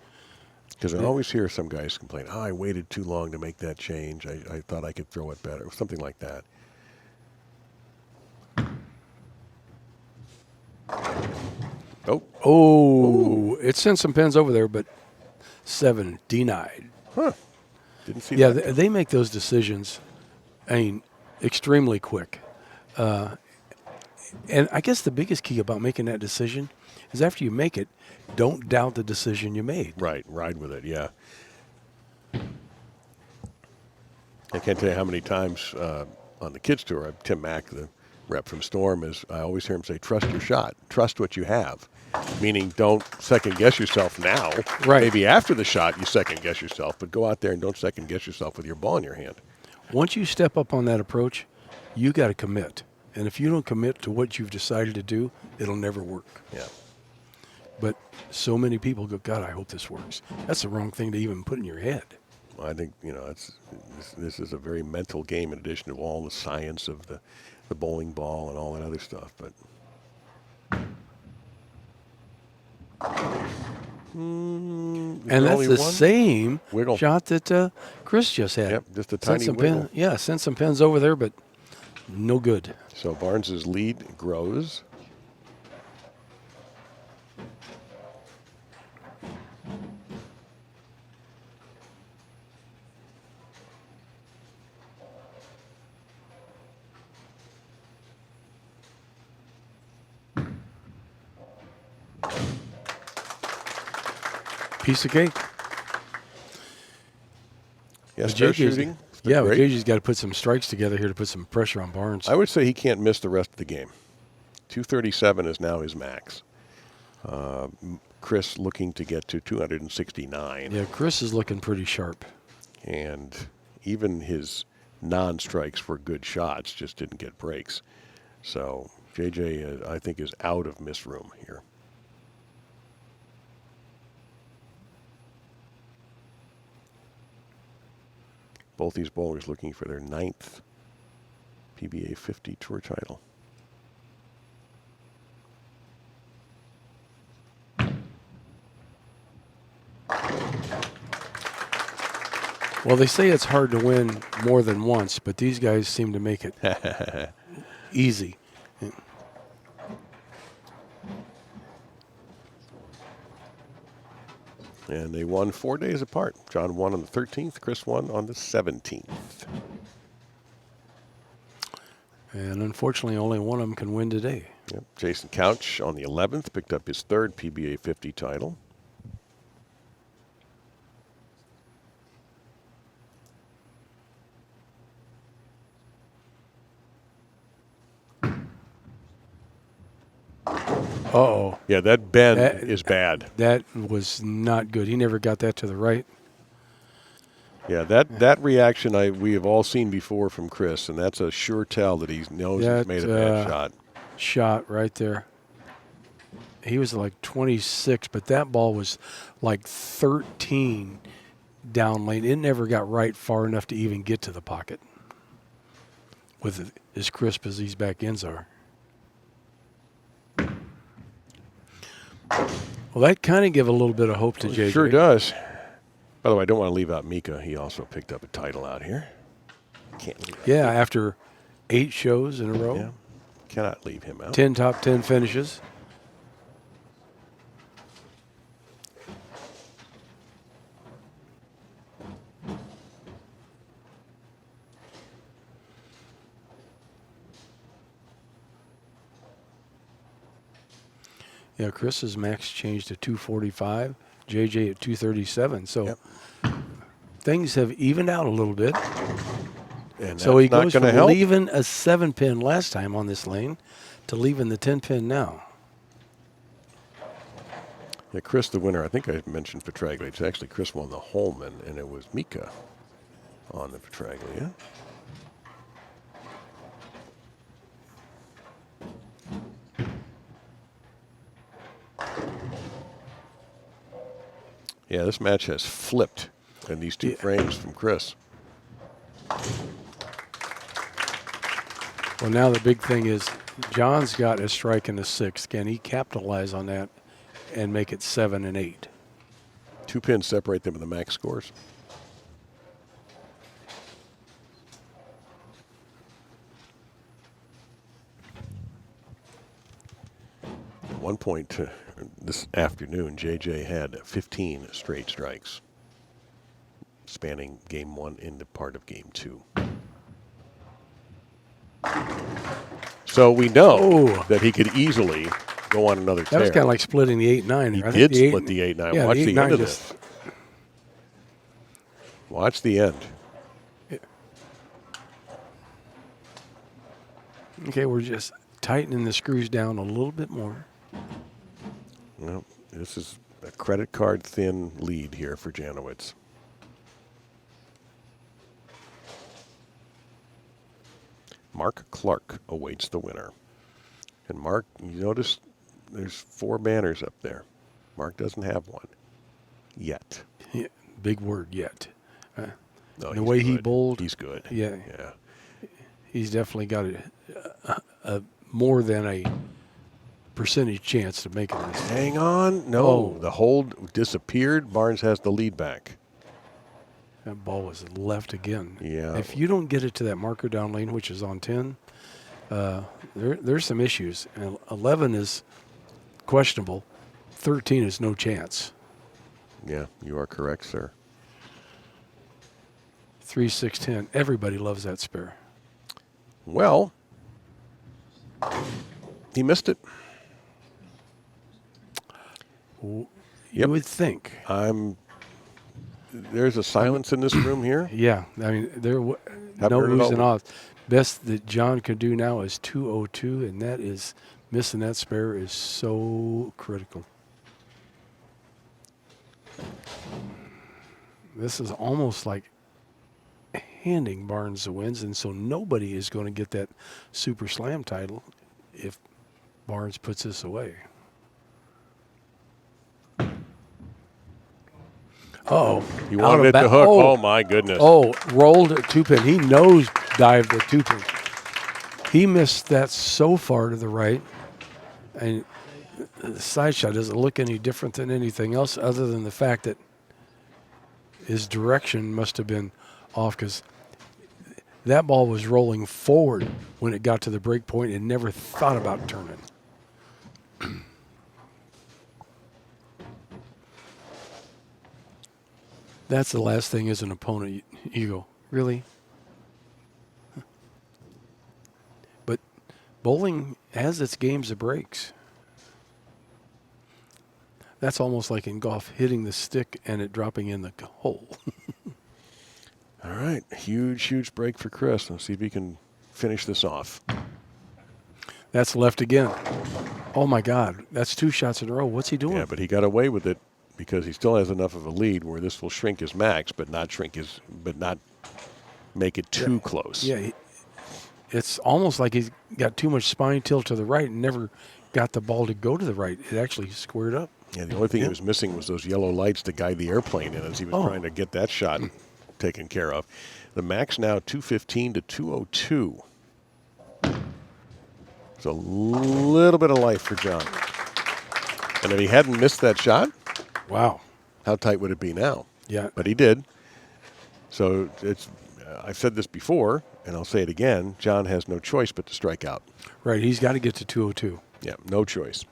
because I always hear some guys complain, "Oh, I waited too long to make that change. I thought I could throw it better," or something like that. Oh, it sent some pins over there, but 7 denied. Didn't see Yeah, that. they make those decisions, I mean, extremely quick. And I guess the biggest key about making that decision is after you make it, don't doubt the decision you made. Right, ride with it, yeah. I can't tell you how many times on the kids' tour, Tim Mack, the rep from Storm, I always hear him say, trust your shot. Trust what you have. Meaning don't second-guess yourself now. Right. Maybe after the shot you second-guess yourself, but go out there and don't second-guess yourself with your ball in your hand. Once you step up on that approach, you got to commit. And if you don't commit to what you've decided to do, it'll never work. Yeah. But so many people go, God, I hope this works. That's the wrong thing to even put in your head. Well, I think, this is a very mental game in addition to all the science of the bowling ball and all that other stuff. But And that's the same wiggle shot that Chris just had. Yep, just a tiny some wiggle. sent some pins over there, but no good. So Barnes's lead grows. Piece of cake. Yeah, spare shooting. Yeah, but Great. JJ's got to put some strikes together here to put some pressure on Barnes. I would say he can't miss the rest of the game. 237 is now his max. Chris looking to get to 269. Yeah, Chris is looking pretty sharp. And even his non-strikes were good shots, just didn't get breaks. So JJ, I think, is out of miss room here. Both these bowlers looking for their 9th PBA 50 Tour title. Well, they say it's hard to win more than once, but these guys seem to make it easy. And they won 4 days apart. John won on the 13th, Chris won on the 17th. And unfortunately, only one of them can win today. Yep. Jason Couch on the 11th picked up his 3rd PBA 50 title. Uh-oh. Yeah, that bend is bad. That was not good. He never got that to the right. Yeah, that reaction we have all seen before from Chris, and that's a sure tell that he knows he's made a bad shot. Shot right there. He was like 26, but that ball was like 13 down lane. It never got right far enough to even get to the pocket with as crisp as these back ends are. Well, that kind of give a little bit of hope to JJ. Sure does. By the way, I don't want to leave out Mika. He also picked up a title out here. Can't leave out Yeah, after 8 shows in a row. Yeah, cannot leave him out. 10 top 10 finishes. Yeah, Chris's max changed to 245, JJ at 237. So things have evened out a little bit. And So he that's goes not from going to help. leaving a 7-pin last time on this lane to leaving the 10-pin now. Yeah, Chris, the winner. I think I mentioned Petraglia. It's actually Chris won the Holman, and it was Mika on the Petraglia. Yeah, this match has flipped in these 2 frames from Chris. Well, now the big thing is John's got a strike in the 6th. Can he capitalize on that and make it 7 and 8? 2 pins separate them in the max scores. At one point this afternoon, JJ had 15 straight strikes, spanning game 1 into part of game 2. So we know that he could easily go on another tear. That was kind of like splitting the 8-9. He I did think the split the 8-9. Yeah, Watch the the 8-9 end of just- this. Watch the end. Okay, we're just tightening the screws down a little bit more. Well, this is a credit card thin lead here for Janowitz. Mark Clark awaits the winner. And Mark, you notice there's 4 banners up there. Mark doesn't have one yet. Yeah, big word, yet. No, The he's way he good. bowled. He's good. Yeah. Yeah. He's definitely got a more than a percentage chance to make it. Hang on. No, Oh. the hold disappeared. Barnes has the lead back. That ball was left again. Yeah. If you don't get it to that marker down lane, which is on 10, there's some issues. And 11 is questionable. 13 is no chance. Yeah, you are correct, sir. 3, 6, 10. Everybody loves that spare. Well, he missed it. You Yep. would think. I'm there's a silence in this room here. Yeah, I mean, there no heard it all. oohs and ahs. Best that John can do now is 202, and that is missing that spare is so critical. This is almost like handing Barnes the wins, and so nobody is going to get that Super Slam title if Barnes puts this away. Uh-oh. You want to hit the hook. Oh, my goodness. Oh, rolled a two-pin. He nose dived the two-pin. He missed that so far to the right, and the side shot doesn't look any different than anything else other than the fact that his direction must have been off because that ball was rolling forward when it got to the break point and never thought about turning. That's the last thing as an opponent. You go, really? But bowling has its games of breaks. That's almost like in golf, hitting the stick and it dropping in the hole. All right. Huge, huge break for Chris. Let's see if he can finish this off. That's left again. Oh, my God. That's 2 shots in a row. What's he doing? Yeah, but he got away with it because he still has enough of a lead where this will shrink his max, but not make it too close. Yeah, it's almost like he's got too much spine tilt to the right and never got the ball to go to the right. It actually squared up. Yeah, the only thing he was missing was those yellow lights to guide the airplane in as he was trying to get that shot taken care of. The max now 215 to 202. It's a little bit of life for John. And if he hadn't missed that shot, wow, how tight would it be now? Yeah. But he did. So I've said this before, and I'll say it again, John has no choice but to strike out. Right, he's got to get to 202. Yeah, no choice.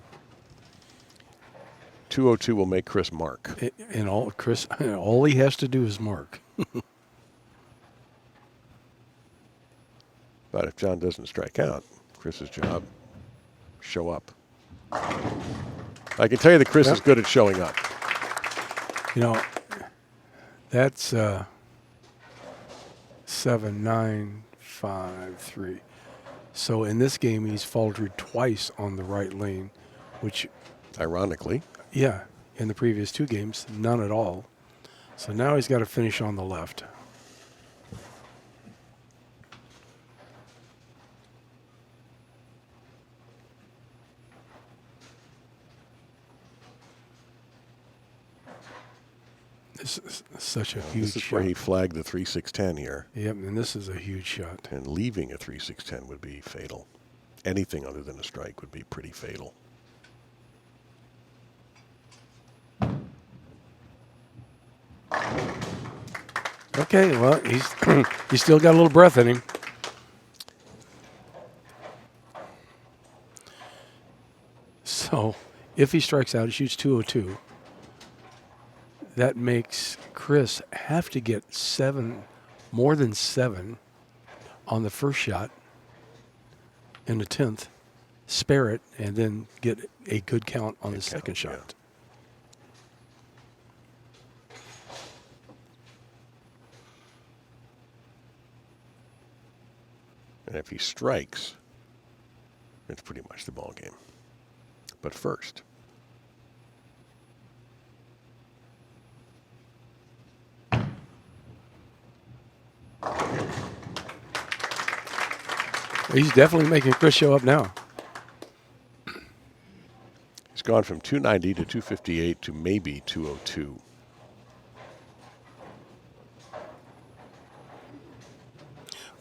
202 will make Chris mark. And all he has to do is mark. But if John doesn't strike out, Chris's job, show up. I can tell you that Chris is good at showing up. You know, that's 7, 9, 5, 3. So in this game, he's faltered twice on the right lane, which, ironically, yeah, in the previous 2 games, none at all. So now he's got to finish on the left. This is such a huge shot. This is where he flagged the 3-6-10 here. Yep, and this is a huge shot. And leaving a 3-6-10 would be fatal. Anything other than a strike would be pretty fatal. Okay, well, he's still got a little breath in him. So if he strikes out, he shoots 202. That makes Chris have to get 7, more than 7 on the first shot in the 10th, spare it, and then get a good count on the second shot. Yeah. And if he strikes, it's pretty much the ball game. But first, he's definitely making Chris show up now. he's gone from 290 to 258 to maybe 202.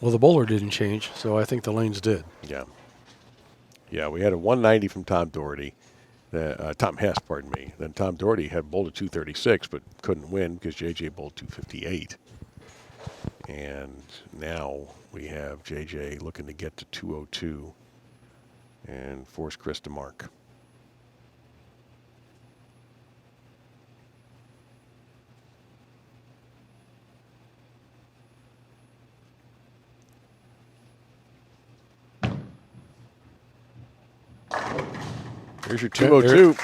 Well, the bowler didn't change, so I think the lanes did. Yeah. Yeah, we had a 190 from Tom Daugherty. Tom Hess, pardon me. Then Tom Daugherty had bowled a 236, but couldn't win because JJ bowled 258. And now we have JJ looking to get to 202 and force Chris to mark. Here's your 202.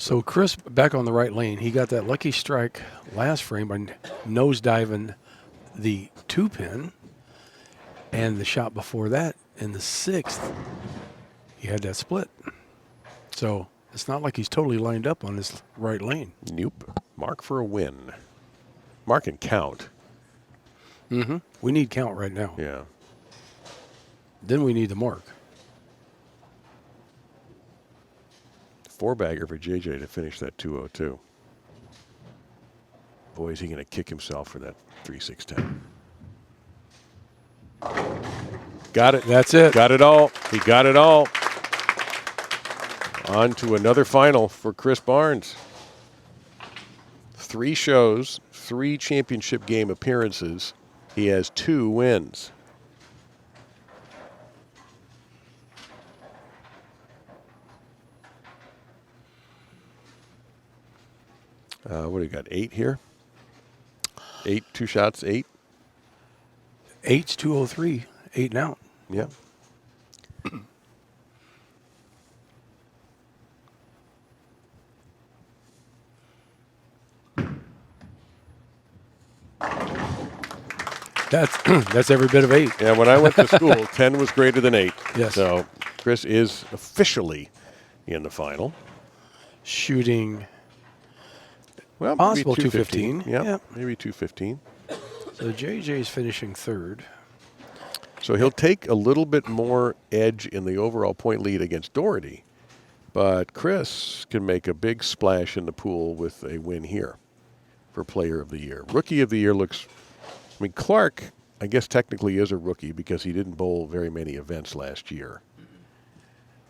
So Chris back on the right lane. He got that lucky strike last frame by nose diving the 2-pin, and the shot before that in the 6th, he had that split. So it's not like he's totally lined up on his right lane. Nope. Mark for a win. Mark and count. Mm-hmm. We need count right now. Yeah. Then we need the mark. 4-bagger for JJ to finish that 202. Boy, is he going to kick himself for that 3-6-10. Got it. That's it. Got it all. He got it all. On to another final for Chris Barnes. 3 shows, 3 championship game appearances. He has 2 wins. What do you got? 8 here? 8, 2 shots, 8? 8's 203, 8 and out. Yeah. That's every bit of 8. Yeah, when I went to school, 10 was greater than 8. Yes. So Chris is officially in the final. Shooting Well, possible maybe 215. Yeah, Yeah. maybe 215. So JJ's finishing 3rd. So he'll take a little bit more edge in the overall point lead against Daugherty. But Chris can make a big splash in the pool with a win here for Player of the Year. Rookie of the Year looks... I mean, Clark, I guess technically is a rookie because he didn't bowl very many events last year.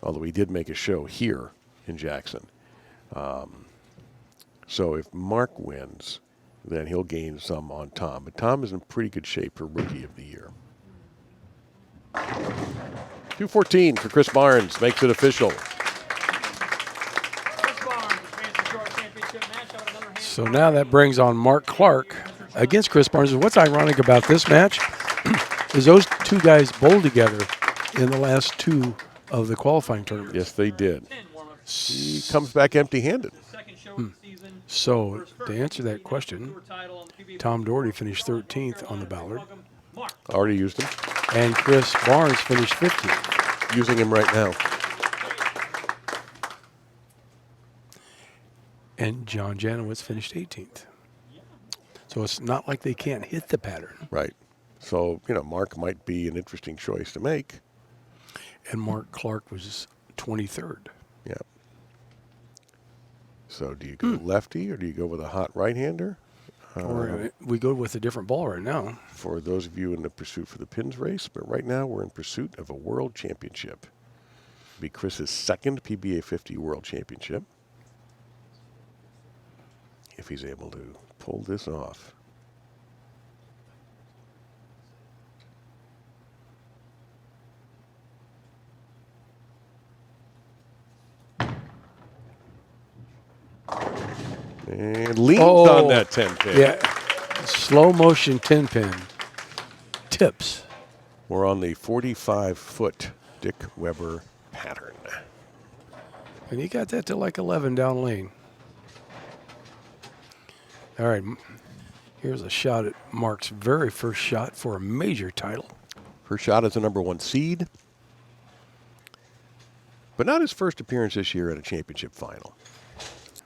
Although he did make a show here in Jackson. So if Mark wins, then he'll gain some on Tom. But Tom is in pretty good shape for Rookie of the Year. 214 for Chris Barnes makes it official. Chris Barnes advances to our championship match. How about another hand? So now that brings on Mark Clark against Chris Barnes. And what's ironic about this match is those 2 guys bowled together in the last 2 of the qualifying tournaments. Uh, Yes, they did. 10 warm-up. He comes back empty-handed. Second show of the season. So to answer that question, Tour title on the PBA Tom Daugherty finished 13th on the Ballard, Welcome, Mark. Already used him. and Chris Barnes finished 15th. Using him right now. And John Janowitz finished 18th. So it's not like they can't hit the pattern. Right. So, Mark might be an interesting choice to make. And Mark Clark was 23rd. Yeah. So do you go lefty or do you go with a hot right-hander? Or we go with a different ball right now. For those of you in the pursuit for the pins race, but right now we're in pursuit of a world championship. It'll be Chris's 2nd PBA50 World Championship. If he's able to pull this off. And leans on that 10 pin. Yeah. Slow motion 10 pin. Tips. We're on the 45-foot Dick Weber pattern. And he got that to like 11 down lane. All right. Here's a shot at Mark's very first shot for a major title. First shot as a #1 seed. But not his first appearance this year at a championship final.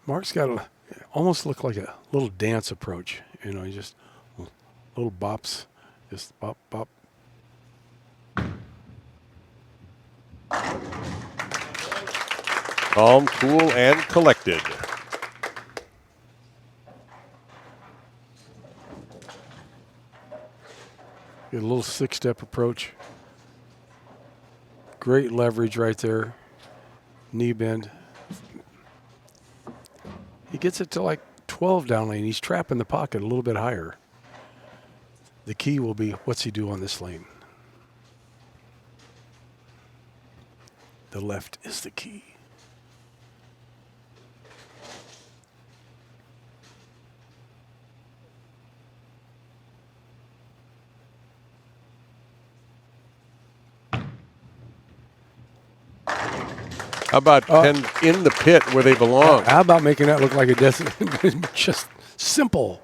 Mark's got a almost look like a little dance approach. He just little bops, just bop, bop. Calm, cool, and collected. Get a little 6-step approach. Great leverage right there. Knee bend. He gets it to like 12 down lane. He's trapping the pocket a little bit higher. The key will be, what's he do on this lane? The left is the key. How about 10 in the pit where they belong? How about making that look like a just simple.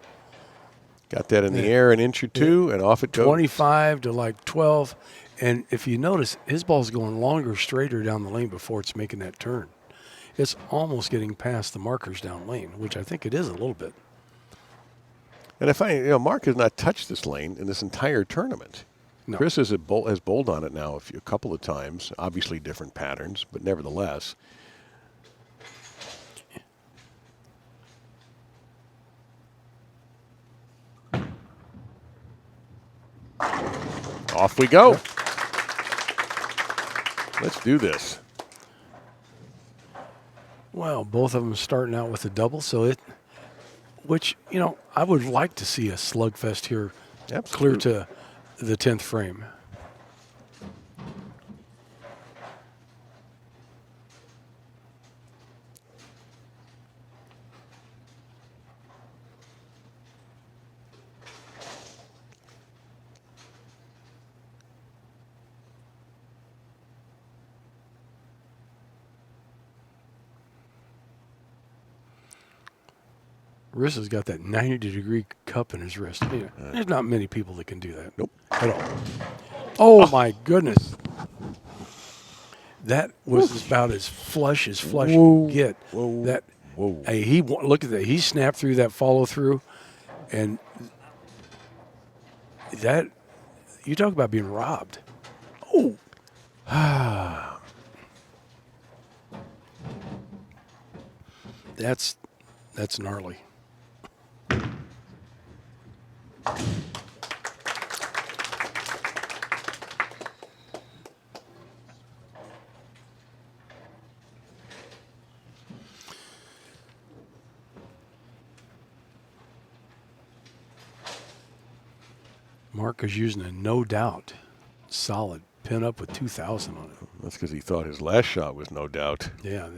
Got that in the air an inch or two, and off it goes. 25 to like 12. And if you notice, his ball's going longer, straighter down the lane before it's making that turn. It's almost getting past the markers down lane, which I think it is a little bit. And Mark has not touched this lane in this entire tournament. No. Chris has bowled on it now a couple of times, obviously different patterns, but nevertheless. Off we go. Let's do this. Well, both of them starting out with a double, which, I would like to see a slugfest here. Absolutely. Clear to the 10th frame. Riss has got that 90-degree cup in his wrist. There's not many people that can do that. Nope. At all. Oh, my goodness. That was about as flush you can get. Whoa. Hey, look at that. He snapped through that follow through, and that, you talk about being robbed. Oh. That's gnarly. Mark is using a no doubt solid pin up with 2,000 on it. That's because he thought his last shot was no doubt. Yeah.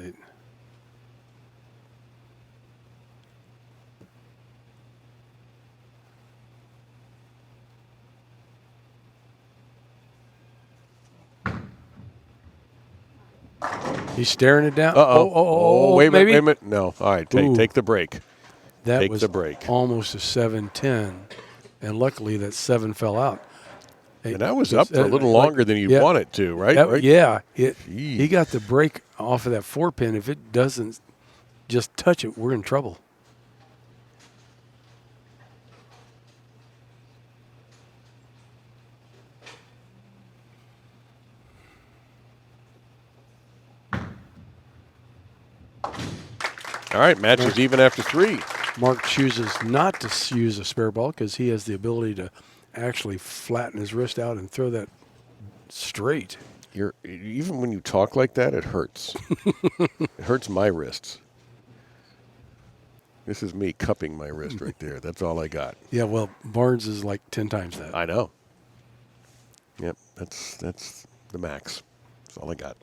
He's staring it down. Wait a minute. No. All right, take the break. That was almost a 7-10, and luckily that 7 fell out. And that was up for a little longer than you want it to, right? Yeah. He got the break off of that 4-pin. If it doesn't just touch it, we're in trouble. All right, match is even after 3. Mark chooses not to use a spare ball because he has the ability to actually flatten his wrist out and throw that straight. Even when you talk like that, it hurts. It hurts my wrists. This is me cupping my wrist right there. That's all I got. Yeah, well, Barnes is like 10 times that. I know. Yep, that's the max. That's all I got.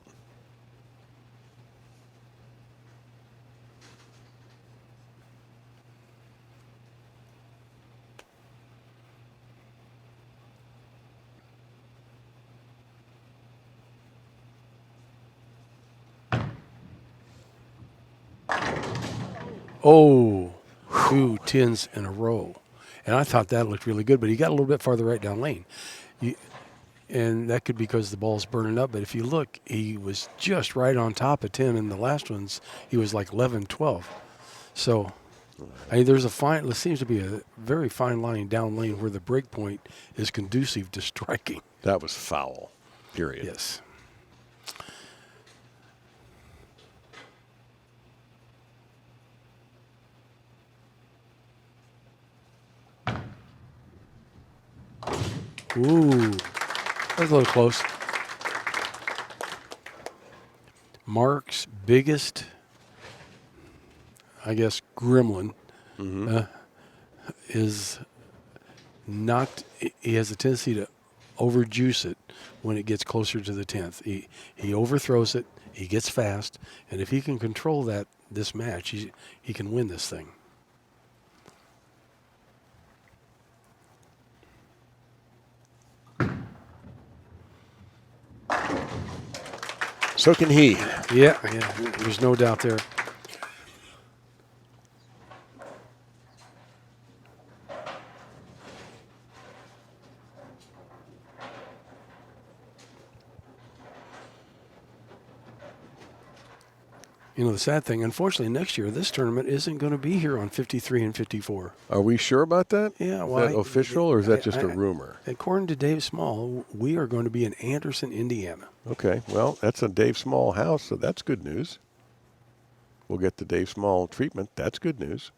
Oh, 2 10s in a row. And I thought that looked really good, but he got a little bit farther right down lane. And that could be because the ball's burning up. But if you look, he was just right on top of 10. And the last ones, he was like 11, 12. So, there seems to be a very fine line down lane where the break point is conducive to striking. That was foul, period. Yes. Ooh, that was a little close. Mark's biggest, I guess, gremlin is not. He has a tendency to overjuice it when it gets closer to the 10th. He overthrows it. He gets fast, and if he can control this match, he can win this thing. So can he. Yeah, there's no doubt there. You know, the sad thing, unfortunately, next year, this tournament isn't going to be here on 53 and 54. Are we sure about that? Yeah, Is well, that official or is that just a rumor? According to Dave Small, we are going to be in Anderson, Indiana. Okay, well, that's a Dave Small house, so that's good news. We'll get the Dave Small treatment. That's good news.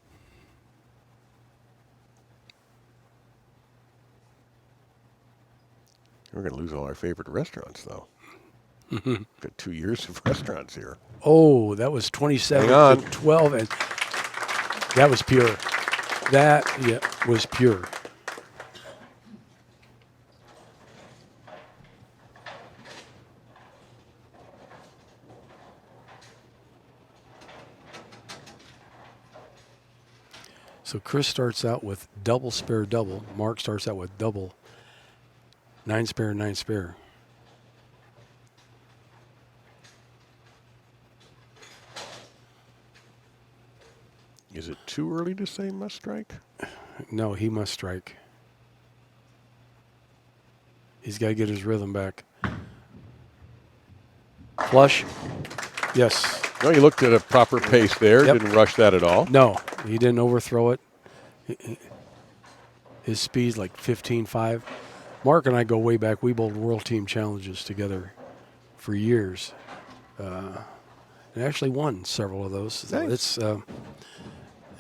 We're going to lose all our favorite restaurants, though. Got 2 years of restaurants here. Oh, that was 27 to 12, and that was pure. That was pure. So Chris starts out with double spare double. Mark starts out with double 9 spare 9 spare. Is it too early to say must strike? No, he must strike. He's got to get his rhythm back. Flush. Yes. No, you looked at a proper pace there. Yep. Didn't rush that at all. No, he didn't overthrow it. His speed's like 15.5. Mark and I go way back. We bowled World Team Challenges together for years. And actually won several of those. So Nice.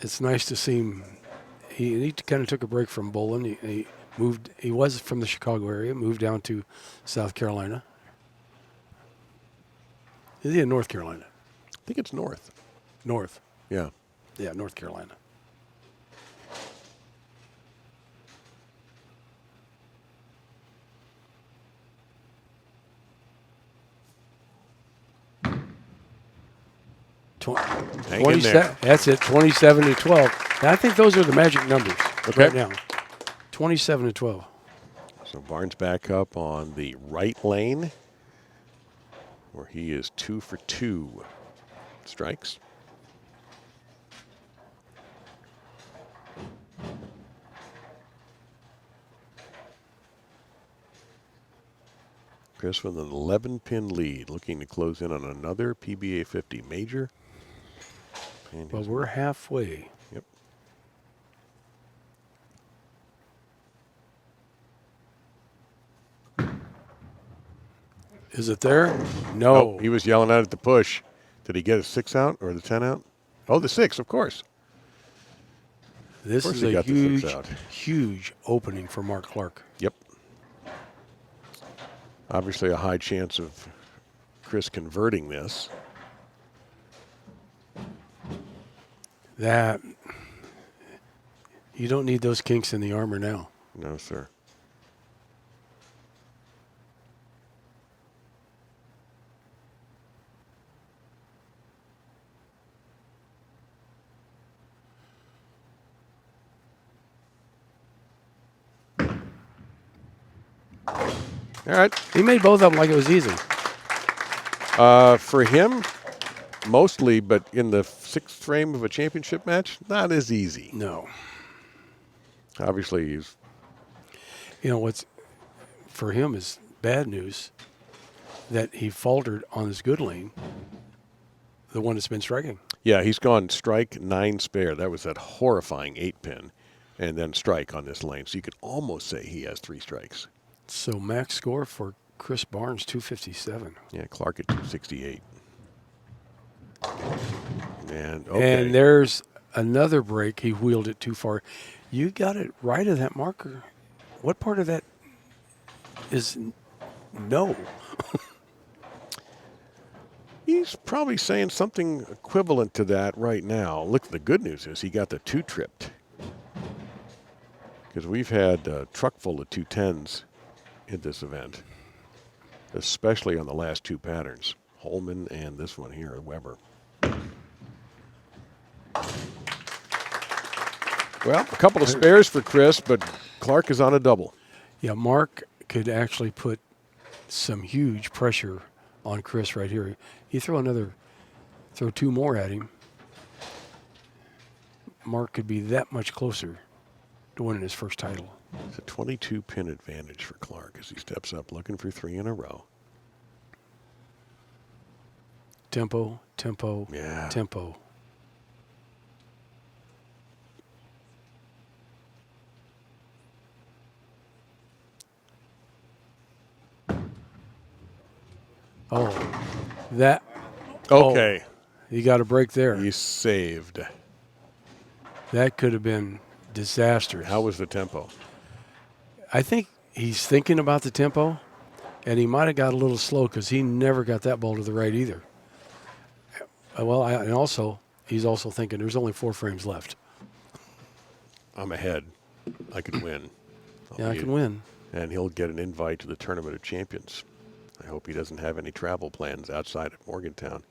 it's nice to see him. He kind of took a break from bowling. He moved. He was from the Chicago area, moved down to South Carolina. Is he in North Carolina? I think it's north. North. Yeah. Yeah, North Carolina. Hang in there. That's it, 27 to 12. And I think those are the magic numbers right now. 27 to 12. So Barnes back up on the right lane, where he is 2 for 2 strikes. Chris with an 11-pin lead, looking to close in on another PBA 50 major. And Well, his- we're halfway. Yep. Is it there? No. Oh, he was yelling out at the push. Did he get a 6 out or the 10 out? Oh, the 6, of course. This course is he a got the 6 out. huge opening for Mark Clark. Yep. Obviously a high chance of Chris converting this. That you don't need those kinks in the armor now. No, sir. All right. He made both of them like it was easy. For him, mostly, but in the 6th frame of a championship match, not as easy. No. Obviously, he's You know what's for him is bad news that he faltered on his good lane, the one that's been striking. he's gone strike 9 spare. That was that horrifying 8-pin, and then strike on this lane. So you could almost say he has 3 strikes. So max score for Chris Barnes, 257. Yeah, Clark at 268. And okay. And there's another break. He wheeled it too far. You got it right of that marker. What part of that is no? He's probably saying something equivalent to that right now. Look, the good news is he got the 2 tripped. Because we've had a truck full of 210s in this event, especially on the last 2 patterns, Holman and this one here, Weber. Well, a couple of spares for Chris, but Clark is on a double. Yeah, Mark could actually put some huge pressure on Chris right here. You throw two more at him, Mark could be that much closer to winning his first title. It's a 22-pin advantage for Clark as he steps up looking for 3 in a row. Tempo, tempo, Yeah. tempo. Oh, that. Okay. Oh, you got a break there. He's saved. That could have been disastrous. How was the tempo? I think he's thinking about the tempo, and he might have got a little slow because he never got that ball to the right either. He's also thinking there's only 4 frames left. I'm ahead. I could win. I can win. And he'll get an invite to the Tournament of Champions. I hope he doesn't have any travel plans outside of Morgantown.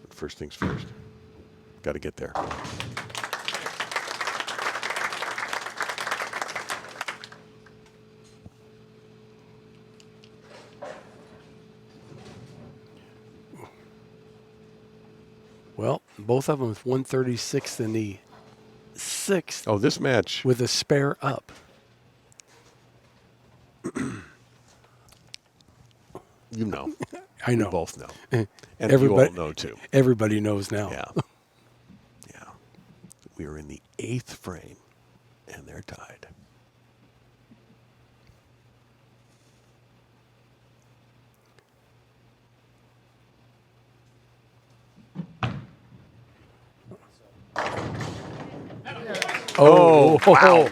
But first things first. Got to get there. Well, both of them with 136th in the 6th. Oh, this match. With a spare up. You know. I know. We both know. And Everybody, you all know, too. Everybody knows now. Yeah. Yeah. We are in the 8th frame, and they're tied. Oh, wow.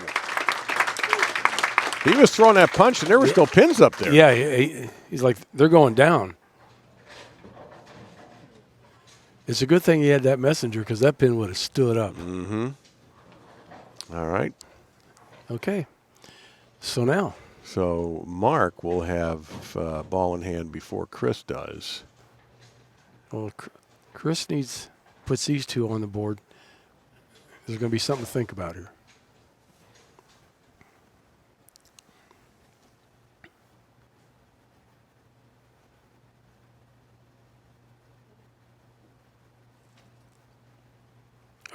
He was throwing that punch, and there were still pins up there. Yeah, he's like, they're going down. It's a good thing he had that messenger because that pin would have stood up. Mm-hmm. All right. Okay. So now. So Mark will have ball in hand before Chris does. Well, Chris puts these two on the board. There's going to be something to think about here.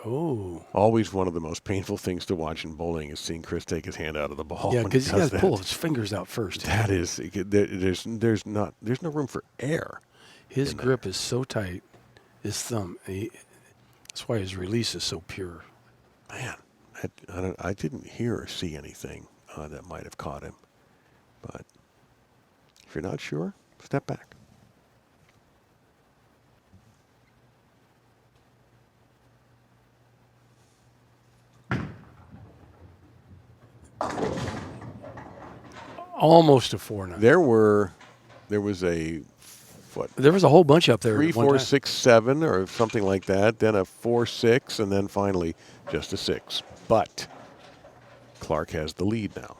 Oh. Always one of the most painful things to watch in bowling is seeing Chris take his hand out of the ball. Yeah, because he he's got to does pull that. his fingers out first. That is, there's no room for air. His grip is so tight, his thumb. That's why his release is so pure. Man, I didn't hear or see anything that might have caught him. But if you're not sure, step back. Almost a 4 now. There was a what? There was a whole bunch up there. 3, at one 4, time. 6, 7, or something like that. Then a 4, 6, and then finally just a 6. But Clark has the lead now.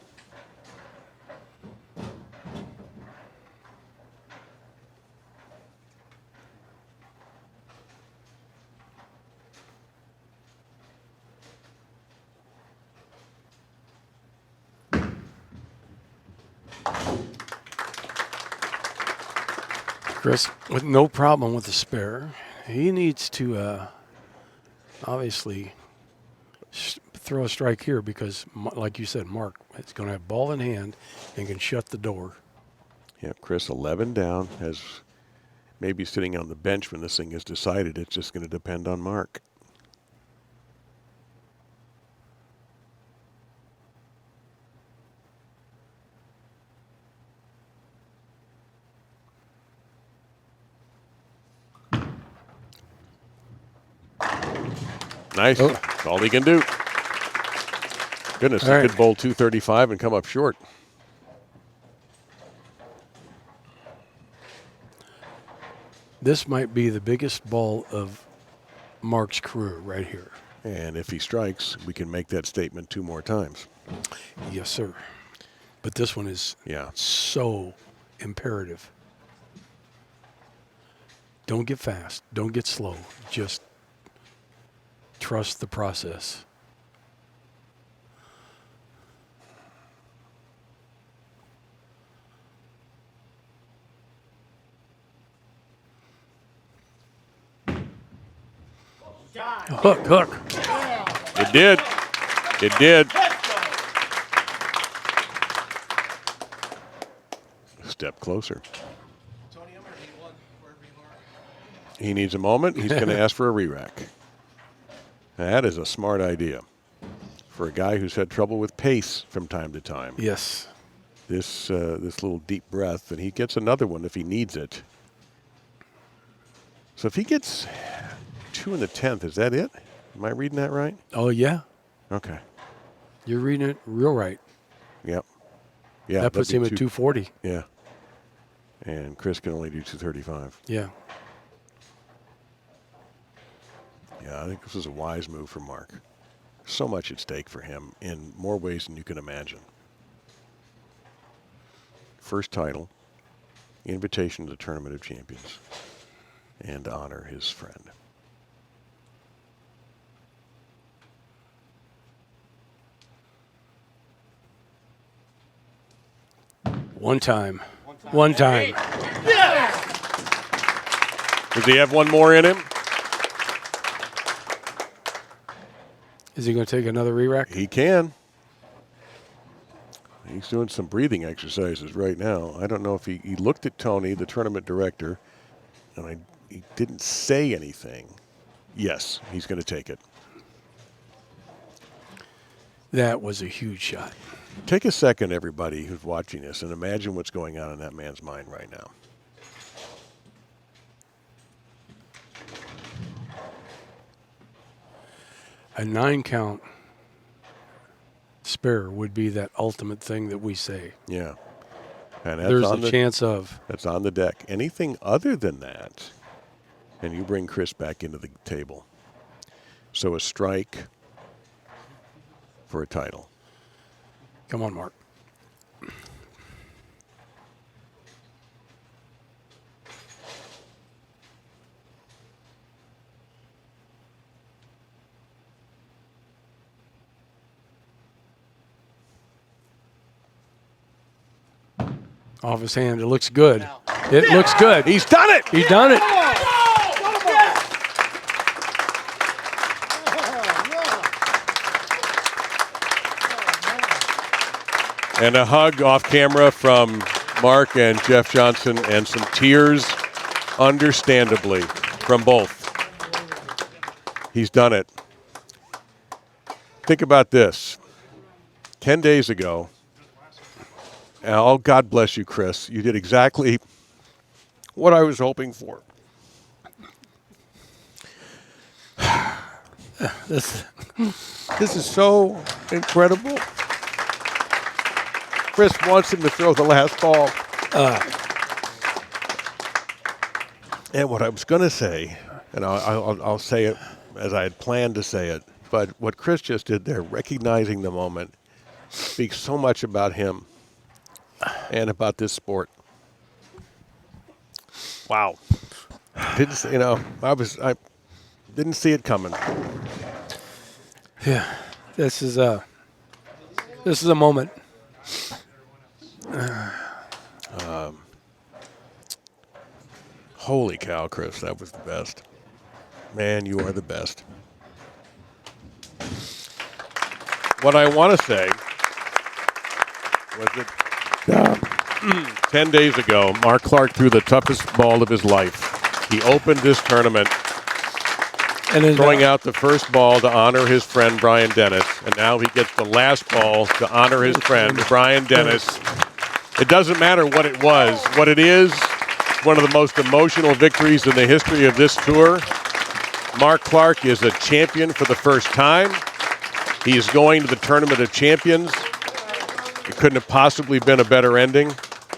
Chris, with no problem with the spare, he needs to obviously throw a strike here because, like you said, Mark is going to have ball in hand and can shut the door. Yeah, Chris 11 down, has maybe sitting on the bench when this thing is decided. It's just going to depend on Mark. Nice. Oh. That's all he can do. Goodness, All he right. could bowl 235 and come up short. This might be the biggest ball of Mark's career right here. And if he strikes, we can make that statement 2 more times. Yes, sir. But this one is so imperative. Don't get fast. Don't get slow. Just trust the process. Hook. It did. It did. Step closer. He needs a moment. He's going to ask for a re-rack. That is a smart idea for a guy who's had trouble with pace from time to time. Yes. This little deep breath, and he gets another one if he needs it. So if he gets 2 in the 10th, is that it? Am I reading that right? Oh, yeah. Okay. You're reading it real right. Yep. Yeah. That puts him at 240. Yeah. And Chris can only do 235. Yeah. Yeah, I think this was a wise move for Mark. So much at stake for him in more ways than you can imagine. First title, invitation to the Tournament of Champions, and to honor his friend. One time. One time. Does he have one more in him? Is he going to take another re-rack? He can. He's doing some breathing exercises right now. I don't know if he looked at Tony, the tournament director, and he didn't say anything. Yes, he's going to take it. That was a huge shot. Take a second, everybody who's watching this, and imagine what's going on in that man's mind right now. A 9-count spare would be that ultimate thing that we say. Yeah. And that's There's on a chance of. That's on the deck. Anything other than that, and you bring Chris back into the table. So a strike for a title. Come on, Mark. Off his hand. It looks good. It looks good. He's done it. He's done it. And a hug off camera from Mark and Jeff Johnson, and some tears, understandably, from both. He's done it. Think about this. 10 days ago, oh, God bless you, Chris. You did exactly what I was hoping for. This is so incredible. Chris wants him to throw the last ball. And what I was going to say, and I'll say it as I had planned to say it, but what Chris just did there, recognizing the moment, speaks so much about him and about this sport. Wow. I didn't see it coming. Yeah. This is a moment. Holy cow, Chris, that was the best. Man, you are the best. What I want to say was that 10 days ago, Mark Clark threw the toughest ball of his life. He opened this tournament throwing out the first ball to honor his friend Brian Dennis, and now he gets the last ball to honor his friend Brian Dennis. It doesn't matter what it was. What it is, one of the most emotional victories in the history of this tour. Mark Clark is a champion for the first time. He is going to the Tournament of Champions. It couldn't have possibly been a better ending.